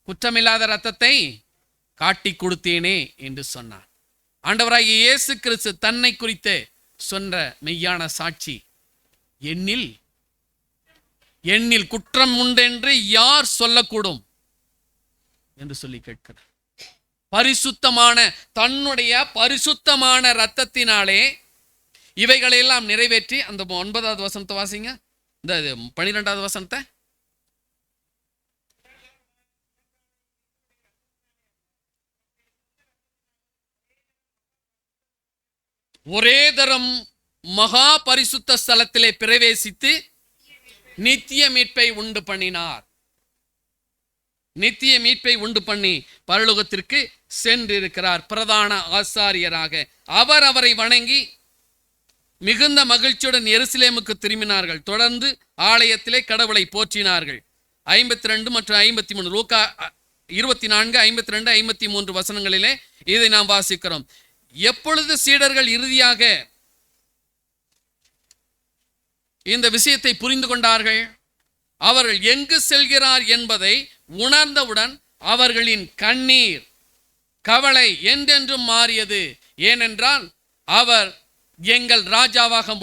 குற்றமில்லாத இரத்தத்தை காட்டி கொடுத்தேனே என்று சொன்னார். ஆண்டவராகிய இயேசு கிறிஸ்து தன்னை குறித்து சொன்ன மெய்யான சாட்சி, என்னில் குற்றம் உண்டென்று யார் சொல்லக்கூடும் என்று சொல்லி கேட்கிறார். பரிசுத்தமான, தன்னுடைய பரிசுத்தமான இரத்தத்தினாலே இவைகளெல்லாம் நிறைவேற்றி. அந்த 9வது வசனத்தை வாசிங்க, இந்த 12வது வசனத்தை. ஒரே தரம் மகா பரிசுத்த ஸ்தலத்திலே பிரவேசித்து நித்திய மீட்பை உண்டு பண்ணினார். நித்திய மீட்பை உண்டு பண்ணி பரலோகத்திற்கு சென்றிருக்கிறார் பிரதான ஆசாரியராக. அவரை வணங்கி மிகுந்த மகிழ்ச்சியுடன் எருசலேமுக்கு திரும்பினார்கள். தொடர்ந்து ஆலயத்திலே கடவுளை போற்றினார்கள். 52 மற்றும் 53, லூக்கா 24, 52, 53 வசனங்களிலே இதை நாம் வாசிக்கிறோம். எப்பொழுது சீடர்கள் இறுதியாக இந்த விஷயத்தை புரிந்து கொண்டார்கள், அவர்கள் எங்கு செல்கிறார் என்பதை உணர்ந்தவுடன் அவர்களின் கண்ணீர், கவலை என்றென்றும் மாறியது. ஏனென்றால் அவர் எங்கள் ராஜாவாக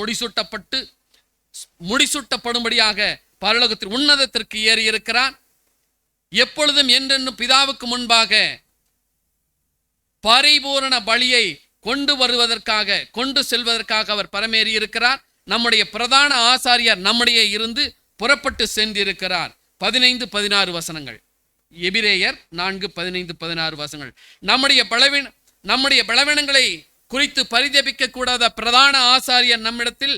முடிசூட்டப்படும்படியாக பரலோகத்தில் உன்னதத்திற்கு ஏறி இருக்கிறார். எப்பொழுதும் என்றென்றும் பிதாவுக்கு முன்பாக பரிபூரண பலியை கொண்டு செல்வதற்காக அவர் பரமேறி இருக்கிறார். நம்முடைய பிரதான ஆசாரியர் நம்முடைய இருந்து புறப்பட்டு சென்றிருக்கிறார். 15, 16 வசனங்கள். எபிரேயர் 4, 15, 16 வசனங்கள். நம்முடைய பலவீனங்களை குறித்து பரிதபிக்க கூடாத பிரதான ஆசாரியர் நம்மிடத்தில்,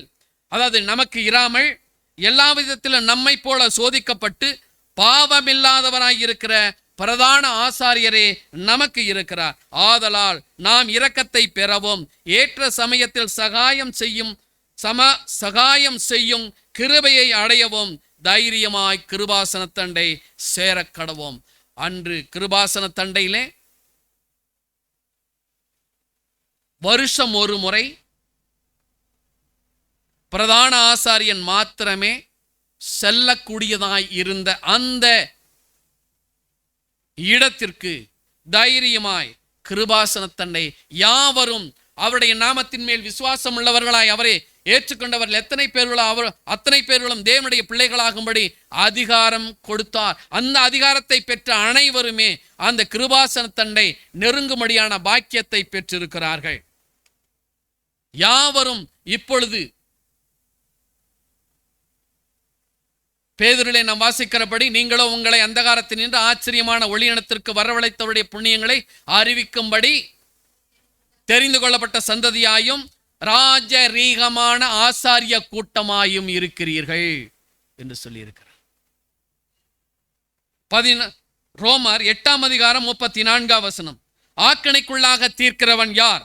அதாவது நமக்கு இராமல் எல்லா விதத்திலும் நம்மை போல சோதிக்கப்பட்டு பாவமில்லாதவராயிருக்கிற பிரதான ஆசாரியரே நமக்கு இருக்கிறார். ஆதலால் நாம் இரக்கத்தை பெறவும் ஏற்ற சமயத்தில் சகாயம் செய்யும் கிருபையை அடையவும் தைரியமாய் கிருபாசன தண்டை சேரக் கடவோம். அன்று கிருபாசன தண்டையிலே வருஷம் ஒரு முறை பிரதான ஆசாரியன் மாத்திரமே செல்லக்கூடியதாய் இருந்த அந்த இடத்திற்கு தைரியமாய் கிருபாசன தண்டை யாவரும் அவருடைய நாமத்தின் மேல் விசுவாசம் உள்ளவர்களாய் அவரை ஏற்றுக்கொண்டவர்கள் அத்தனை பேர்களும் தேவனுடைய பிள்ளைகளாகும்படி அதிகாரம் கொடுத்தார். அந்த அதிகாரத்தை பெற்ற அனைவருமே அந்த கிருபாசன தண்டை நெருங்கும்படியான பாக்கியத்தை பெற்றிருக்கிறார்கள். யாவரும் இப்பொழுது பேதுருவிலே நாம் வாசிக்கிறபடி, நீங்களோ உங்களை அந்தகாரத்தில் நின்று ஆச்சரியமான ஒளியினத்திற்கு வரவழைத்தவருடைய புண்ணியங்களை அறிவிக்கும்படி தெரிந்து கொள்ளப்பட்ட சந்ததியாயும் ராஜரீகமான ஆசாரிய கூட்டமாயும் இருக்கிறீர்கள் என்று சொல்லி இருக்கிறார். ரோமர் 8ஆம் அதிகாரம் 34ஆம் வசனம். ஆக்கணைக்குள்ளாக தீர்க்கிறவன் யார்?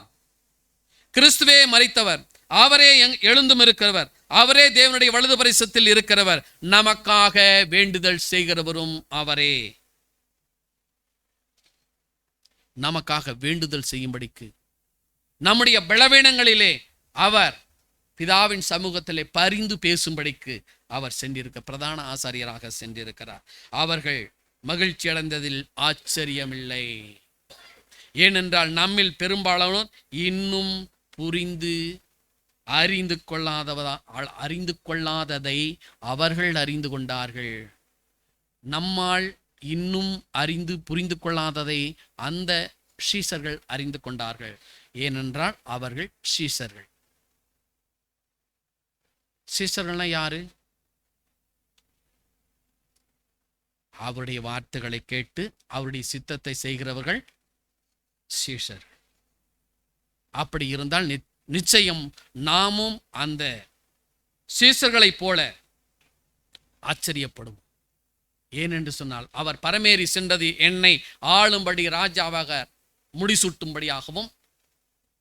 கிறிஸ்துவே மரித்தவர், அவரே எழுந்தும் இருக்கிறவர், அவரே தேவனுடைய வலது பரிசத்தில் இருக்கிறவர், நமக்காக வேண்டுதல் செய்கிறவரும் அவரே. நமக்காக வேண்டுதல் செய்யும்படிக்கு, நம்முடைய பலவீனங்களிலே அவர் பிதாவின் சமூகத்திலே பரிந்து பேசும்படிக்கு அவர் சென்றிருக்க, பிரதான ஆசாரியராக சென்றிருக்கிறார். அவர்கள் மகிழ்ச்சி அடைந்ததில் ஆச்சரியமில்லை. ஏனென்றால் நம்மில் பெரும்பாலானோர் இன்னும் புரிந்து அறிந்து கொள்ளாததை அவர்கள் அறிந்து கொண்டார்கள். நம்மால் இன்னும் புரிந்து கொள்ளாததை அந்த சீஷர்கள் அறிந்து கொண்டார்கள். ஏனென்றால் அவர்கள் சீஷர்கள். சீஷர்கள்னா யாரு? அவருடைய வார்த்தைகளை கேட்டு அவருடைய சித்தத்தை செய்கிறவர்கள் சீஷர்கள். அப்படி இருந்தால் நிச்சயம் நாமும் அந்த சீஷர்களைப் போல ஆச்சரியப்படும். ஏனென்று சொன்னால், அவர் பரமேறி சென்றது என்னை ஆளும்படி ராஜாவாக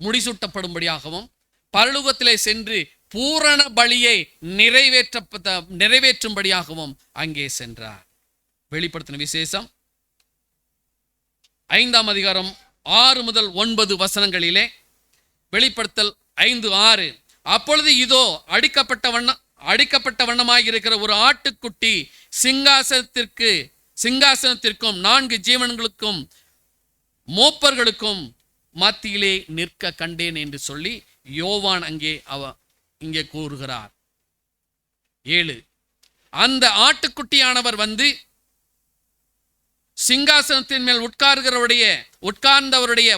முடிசூட்டப்படும்படியாகவும் பரலோகத்திலே சென்று பூரண பலியை நிறைவேற்றும்படியாகவும் அங்கே சென்றார். வெளிப்படுத்தின விசேஷம் 5ஆம் அதிகாரம் 6 முதல் 9 வசனங்களிலே, வெளிப்படுத்தல் 5:6, அப்பொழுது இதோ அடிக்கப்பட்ட வண்ணமாயிருக்கிற ஒரு ஆட்டுக்குட்டி சிங்காசனத்திற்கும் 4 ஜீவன்களுக்கும் மோப்பர்களுக்கும் மத்தியிலே நிற்க கண்டேன் என்று சொல்லி யோவான் இங்கே கூறுகிறார். 7, அந்த ஆட்டுக்குட்டியானவர் வந்து சிங்காசனத்தின் மேல் உட்கார்ந்தவருடைய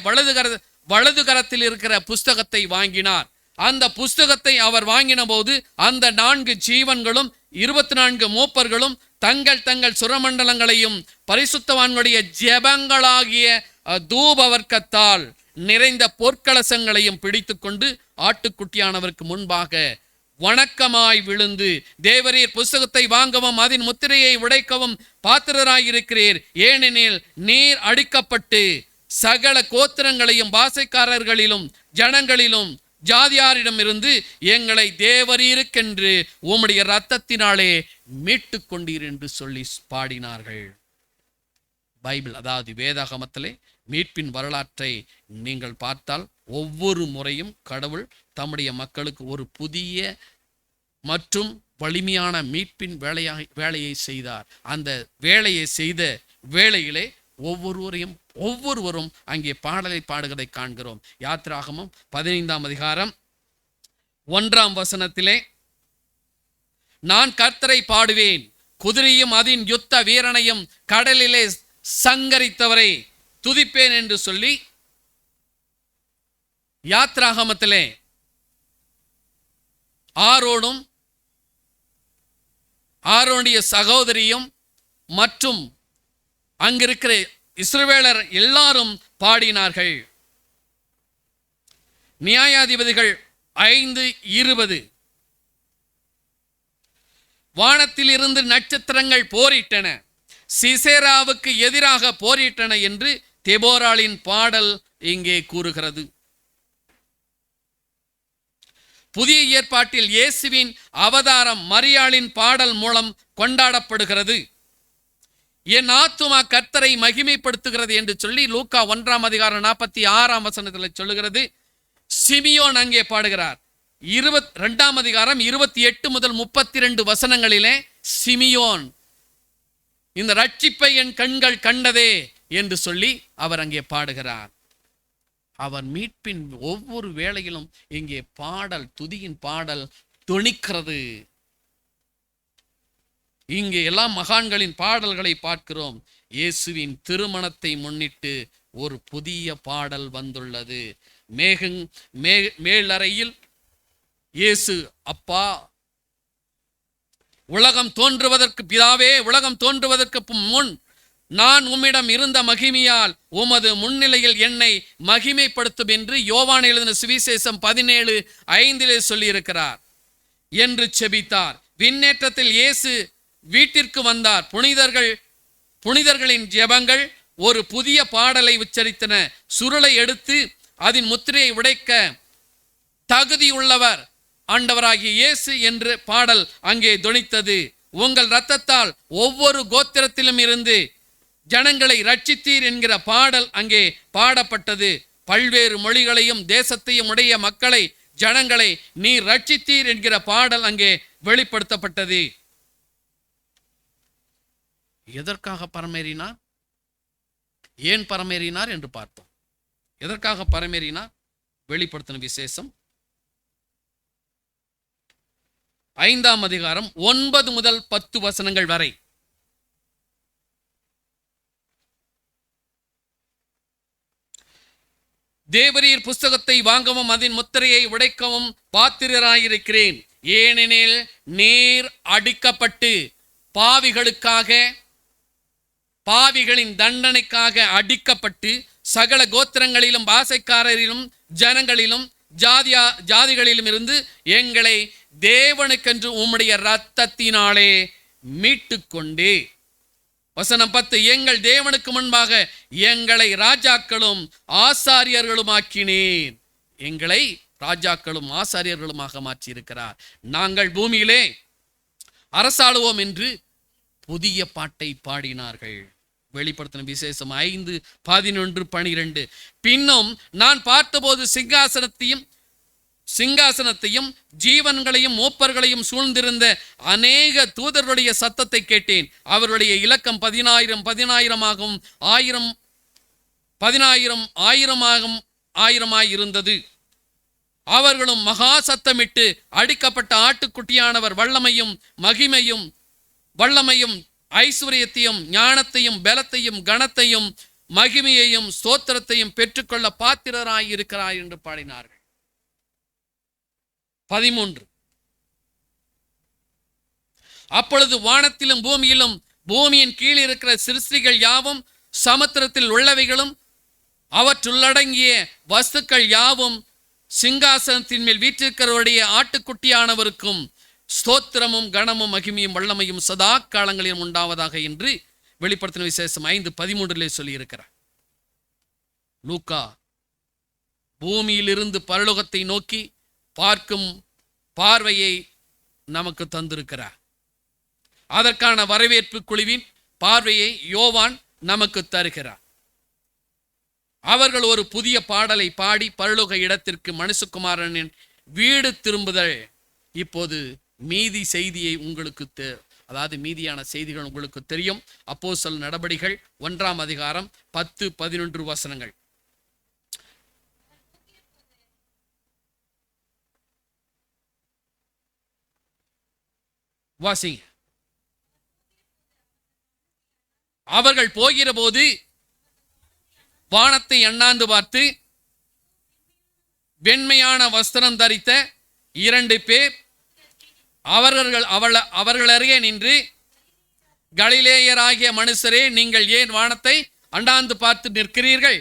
வலது கரத்தில் இருக்கிற புஸ்தகத்தை வாங்கினார். அந்த புஸ்தகத்தை அவர் வாங்கின போது அந்த 4 ஜீவன்களும் 24 மூப்பர்களும் தங்கள் சுரமண்டலங்களையும் பரிசுத்தவான்களுடைய ஜெபங்களாகிய தூபவர்க்கத்தால் நிறைந்த பொற்கலசங்களையும் பிடித்துக்கொண்டு ஆட்டுக்குட்டியானவருக்கு முன்பாக வணக்கமாய் விழுந்து, தேவரீர் புஸ்தகத்தை வாங்கவும் அதன் முத்திரையை உடைக்கவும் பாத்திரராயிருக்கிறீர். ஏனெனில் நீர் அடிக்கப்பட்டு சகல கோத்திரங்களையும் பாசைக்காரர்களிலும் ஜனங்களிலும் ஜாதியாரிடமிருந்து எங்களை தேவரீருக்கென்று உம்முடைய இரத்தத்தினாலே மீட்டு கொண்டீர் என்று சொல்லி பாடினார்கள். பைபிள், அதாவது வேதாகமத்திலே மீட்பின் வரலாற்றை நீங்கள் பார்த்தால் ஒவ்வொரு முறையும் கடவுள் தம்முடைய மக்களுக்கு ஒரு புதிய மற்றும் வலிமையான மீட்பின் வேலையை செய்தார். அந்த வேலையை செய்த வேளையிலே ஒவ்வொருவரும் அங்கே பாடலை பாடுவதை காண்கிறோம். யாத்திராகமம் 15ஆம் அதிகாரம் 1ஆம் வசனத்திலே, நான் கர்த்தரை பாடுவேன், குதிரையும் அதன் யுத்த வீரனையும் கடலிலே சங்கரித்தவரை துதிப்பேன் என்று சொல்லி யாத்திராகமத்திலே ஆரோனுடைய சகோதரியும் மற்றும் அங்கிருக்கிற இஸ்ரவேலர் எல்லாரும் பாடினார்கள். நியாயாதிபதிகள் 5:20, வானத்தில் இருந்து நட்சத்திரங்கள் போரிட்டன, சிசேராவுக்கு எதிராக போரிட்டன என்று தெபோராளின் பாடல் இங்கே கூறுகிறது. புதிய ஏற்பாட்டில் இயேசுவின் அவதாரம் மரியாளின் பாடல் மூலம் கொண்டாடப்படுகிறது. என் ஆத்துமா கர்த்தரை மகிமைப்படுத்துகிறது என்று சொல்லி லூக்கா 1ஆம் அதிகாரம் 46ஆம் வசனத்தில் சொல்லுகிறது. சிமியோன் அங்கே பாடுகிறார். 22ஆம் அதிகாரம் 28 முதல் 32 வசனங்களிலே சிமியோன் இந்த ரட்சிப்பை என் கண்கள் கண்டதே என்று சொல்லி அவர் அங்கே பாடுகிறார். அவர் மீட்பின் ஒவ்வொரு வேளையிலும் இங்கே துதியின் பாடல் தொனிக்கிறது. இங்கே எல்லா மகான்களின் பாடல்களை பார்க்கிறோம். இயேசுவின் திருமணத்தை முன்னிட்டு ஒரு புதிய பாடல் வந்துள்ளது. மேலறையில் இயேசு, அப்பா, உலகம் தோன்றுவதற்கு பிதாவே, உலகம் தோன்றுவதற்கு முன் நான் உம்மிடம் இருந்த மகிமையால் உமது முன்னிலையில் என்னை மகிமைப்படுத்தும் என்று யோவான் எழுதின சுவிசேஷம் 17:5 சொல்லியிருக்கிறார் என்று செபித்தார். விண்ணேற்றத்தில் இயேசு வீட்டிற்கு வந்தார். புனிதர்களின் ஜெபங்கள் ஒரு புதிய பாடலை உச்சரித்தன. சுருளை எடுத்து அதன் முத்திரையை உடைக்க தகுதியுள்ளவர் ஆண்டவராகிய இயேசு என்று பாடல் அங்கே தொனித்தது. உங்கள் இரத்தத்தால் ஒவ்வொரு கோத்திரத்திலும் இருந்து ஜனங்களை ரட்சித்தீர் என்கிற பாடல் அங்கே பாடப்பட்டது. பல்வேறு மொழிகளையும் தேசத்தையும் உடைய மக்களை, ஜனங்களை நீர் ரட்சித்தீர் என்கிற பாடல் அங்கே வெளிப்படுத்தப்பட்டது. எதற்காக பரமேறினார், ஏன் பரமேறினார் என்று பார்த்தோம். எதற்காக பரமேறினார்? வெளிப்படுத்தின விசேஷம் 5ஆம் அதிகாரம் 9 முதல் 10 வசனங்கள் வரை. தேவரீர் புஸ்தகத்தை வாங்கவும் அதன் முத்திரையை உடைக்கவும் பாத்திரராயிருக்கிறேன். ஏனெனில் நீர் அடிக்கப்பட்டு பாவிகளுக்காக, பாவிகளின் தண்டனைக்காக அடிக்கப்பட்டு சகல கோத்திரங்களிலும் பாசைக்காரரிலும் ஜனங்களிலும் ஜாதிகளிலும் இருந்து எங்களை தேவனுக்கென்று உம்முடைய இரத்தத்தினாலே மீட்டு கொண்டே. வசனம் 10, எங்கள் தேவனுக்கு முன்பாக எங்களை ராஜாக்களும் ஆசாரியர்களுமாக்கினேன். எங்களை ராஜாக்களும் ஆசாரியர்களுமாக மாற்றியிருக்கிறார். நாங்கள் பூமியிலே அரசாளுவோம் என்று புதிய பாட்டை பாடினார்கள். வெளிப்படுத்தின விசேஷம் 5:11-12. பின்னும் நான் பார்த்தபோது சிங்காசனத்தையும் ஜீவன்களையும் மூப்பர்களையும் சூழ்ந்திருந்த அநேக தூதர்களுடைய சத்தத்தை கேட்டேன். அவருடைய இலக்கம் 10,000 10,000 இருந்தது. அவர்களும் மகா சத்தமிட்டு அடிக்கப்பட்ட ஆட்டுக்குட்டியானவர் வல்லமையும் ஐஸ்வர்யத்தையும் ஞானத்தையும் பலத்தையும் கனத்தையும் மகிமையையும் ஸ்தோத்திரத்தையும் பெற்றுக்கொள்ள பாத்திரராய் இருக்கிறார் என்று பாடினார்கள். 13, அப்பொழுது வானத்திலும் பூமியிலும் பூமியின் கீழ் இருக்கிற சிருஷ்டிகள் யாவும் சமுத்திரத்தில் உள்ளவைகளும் அவற்றுள்ளடங்கிய வஸ்துக்கள் யாவும் சிங்காசனத்தின் மேல் வீற்றிருக்கிறவருடைய ஆட்டுக்குட்டியானவருக்கும் ஸ்தோத்திரமும் கனமும் மகிமையும் வல்லமையும் சதா காலங்களிலும் உண்டாவதாக என்று வெளிப்படுத்தின விசேஷம் 5:13 சொல்லியிருக்கிறார். லூக்கா பூமியிலிருந்து பரலோகத்தை நோக்கி பார்க்கும் பார்வையை நமக்கு தந்திருக்கிறார். அதற்கான வரவேற்பு குழுவின் பார்வையை யோவான் நமக்கு தருகிறார். அவர்கள் ஒரு புதிய பாடலை பாடி பரலோக இடத்திற்கு மனுஷகுமாரனின் வீடு திரும்புதல். இப்போது மீதி செய்தியை உங்களுக்கு அதாவது மீதியான செய்திகள் உங்களுக்கு தெரியும். அப்போஸ்தலர் நடபடிகள் 1ஆம் அதிகாரம் 10-11 வசனங்கள். வாசிங்க. அவர்கள் போகிற போது வானத்தை அண்ணாந்து பார்த்து வெண்மையான வஸ்திரம் தரித்த 2 பேர் அவர்கள் அருகே நின்று, கலிலேயராகிய மனுஷரே, நீங்கள் ஏன் வானத்தை அண்ணாந்து பார்த்து நிற்கிறீர்கள்?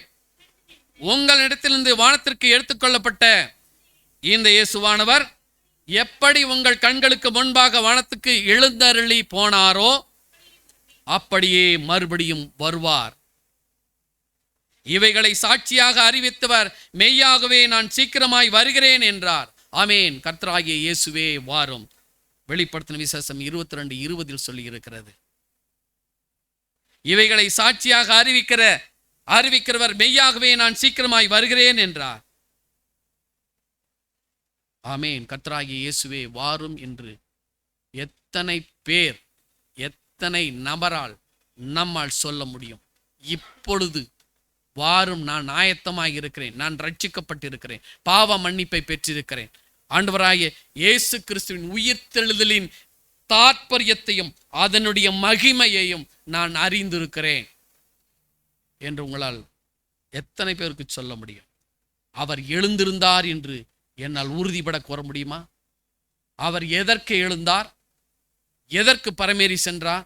உங்களிடத்திலிருந்து வானத்திற்கு எடுத்துக்கொள்ளப்பட்ட இந்த இயேசுவானவர் எப்படி உங்கள் கண்களுக்கு முன்பாக வானத்துக்கு எழுந்தருளி போனாரோ அப்படியே மறுபடியும் வருவார். இவைகளை சாட்சியாக அறிவித்தவர் மெய்யாகவே நான் சீக்கிரமாய் வருகிறேன் என்றார். ஆமேன். கர்த்தராகிய இயேசுவே வாரும். வெளிப்படுத்தின விசேஷம் 22:20 சொல்லி இருக்கிறது. இவைகளை சாட்சியாக அறிவிக்கிறவர் மெய்யாகவே நான் சீக்கிரமாய் வருகிறேன் என்றார். ஆமேன். கர்த்தராகிய இயேசுவே வாரும் என்று எத்தனை பேர், எத்தனை நபரால் நம்மால் சொல்ல முடியும்? இப்பொழுது வாரும், நான் ஆயத்தமாக இருக்கிறேன், நான் ரட்சிக்கப்பட்டிருக்கிறேன், பாவ மன்னிப்பை பெற்றிருக்கிறேன், ஆண்டவராகிய இயேசு கிறிஸ்துவின் உயிர்த்தெழுதலின் தாற்பயத்தையும் அதனுடைய மகிமையையும் நான் அறிந்திருக்கிறேன் என்று உங்களால் எத்தனை பேருக்கு சொல்ல முடியும்? அவர் எழுந்திருந்தார் என்று என்னால் உறுதிபட கூற முடியுமா? அவர் எதற்கு எழுந்தார்? எதற்கு பரமேறி சென்றார்?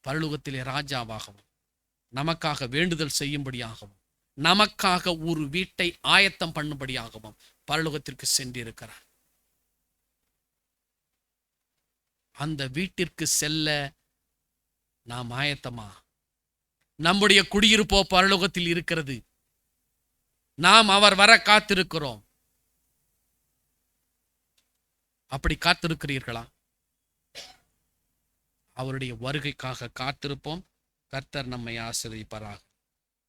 பரலோகத்திலே ராஜாவாகவும் நமக்காக வேண்டுதல் செய்யும்படியாகவும் நமக்காக ஒரு வீட்டை ஆயத்தம் பண்ணும்படியாகவும் பரலோகத்திற்கு சென்றிருக்கிறார். அந்த வீட்டிற்கு செல்ல நாம் ஆயத்தமா? நம்முடைய குடியிருப்போ பரலோகத்தில் இருக்கிறது. நாம் அவர் வர காத்திருக்கிறோம். அப்படி காத்திருக்கிறீர்களா? அவருடைய வருகைக்காக காத்திருப்போம். கர்த்தர் நம்மை ஆசீர்வதிப்பாராக.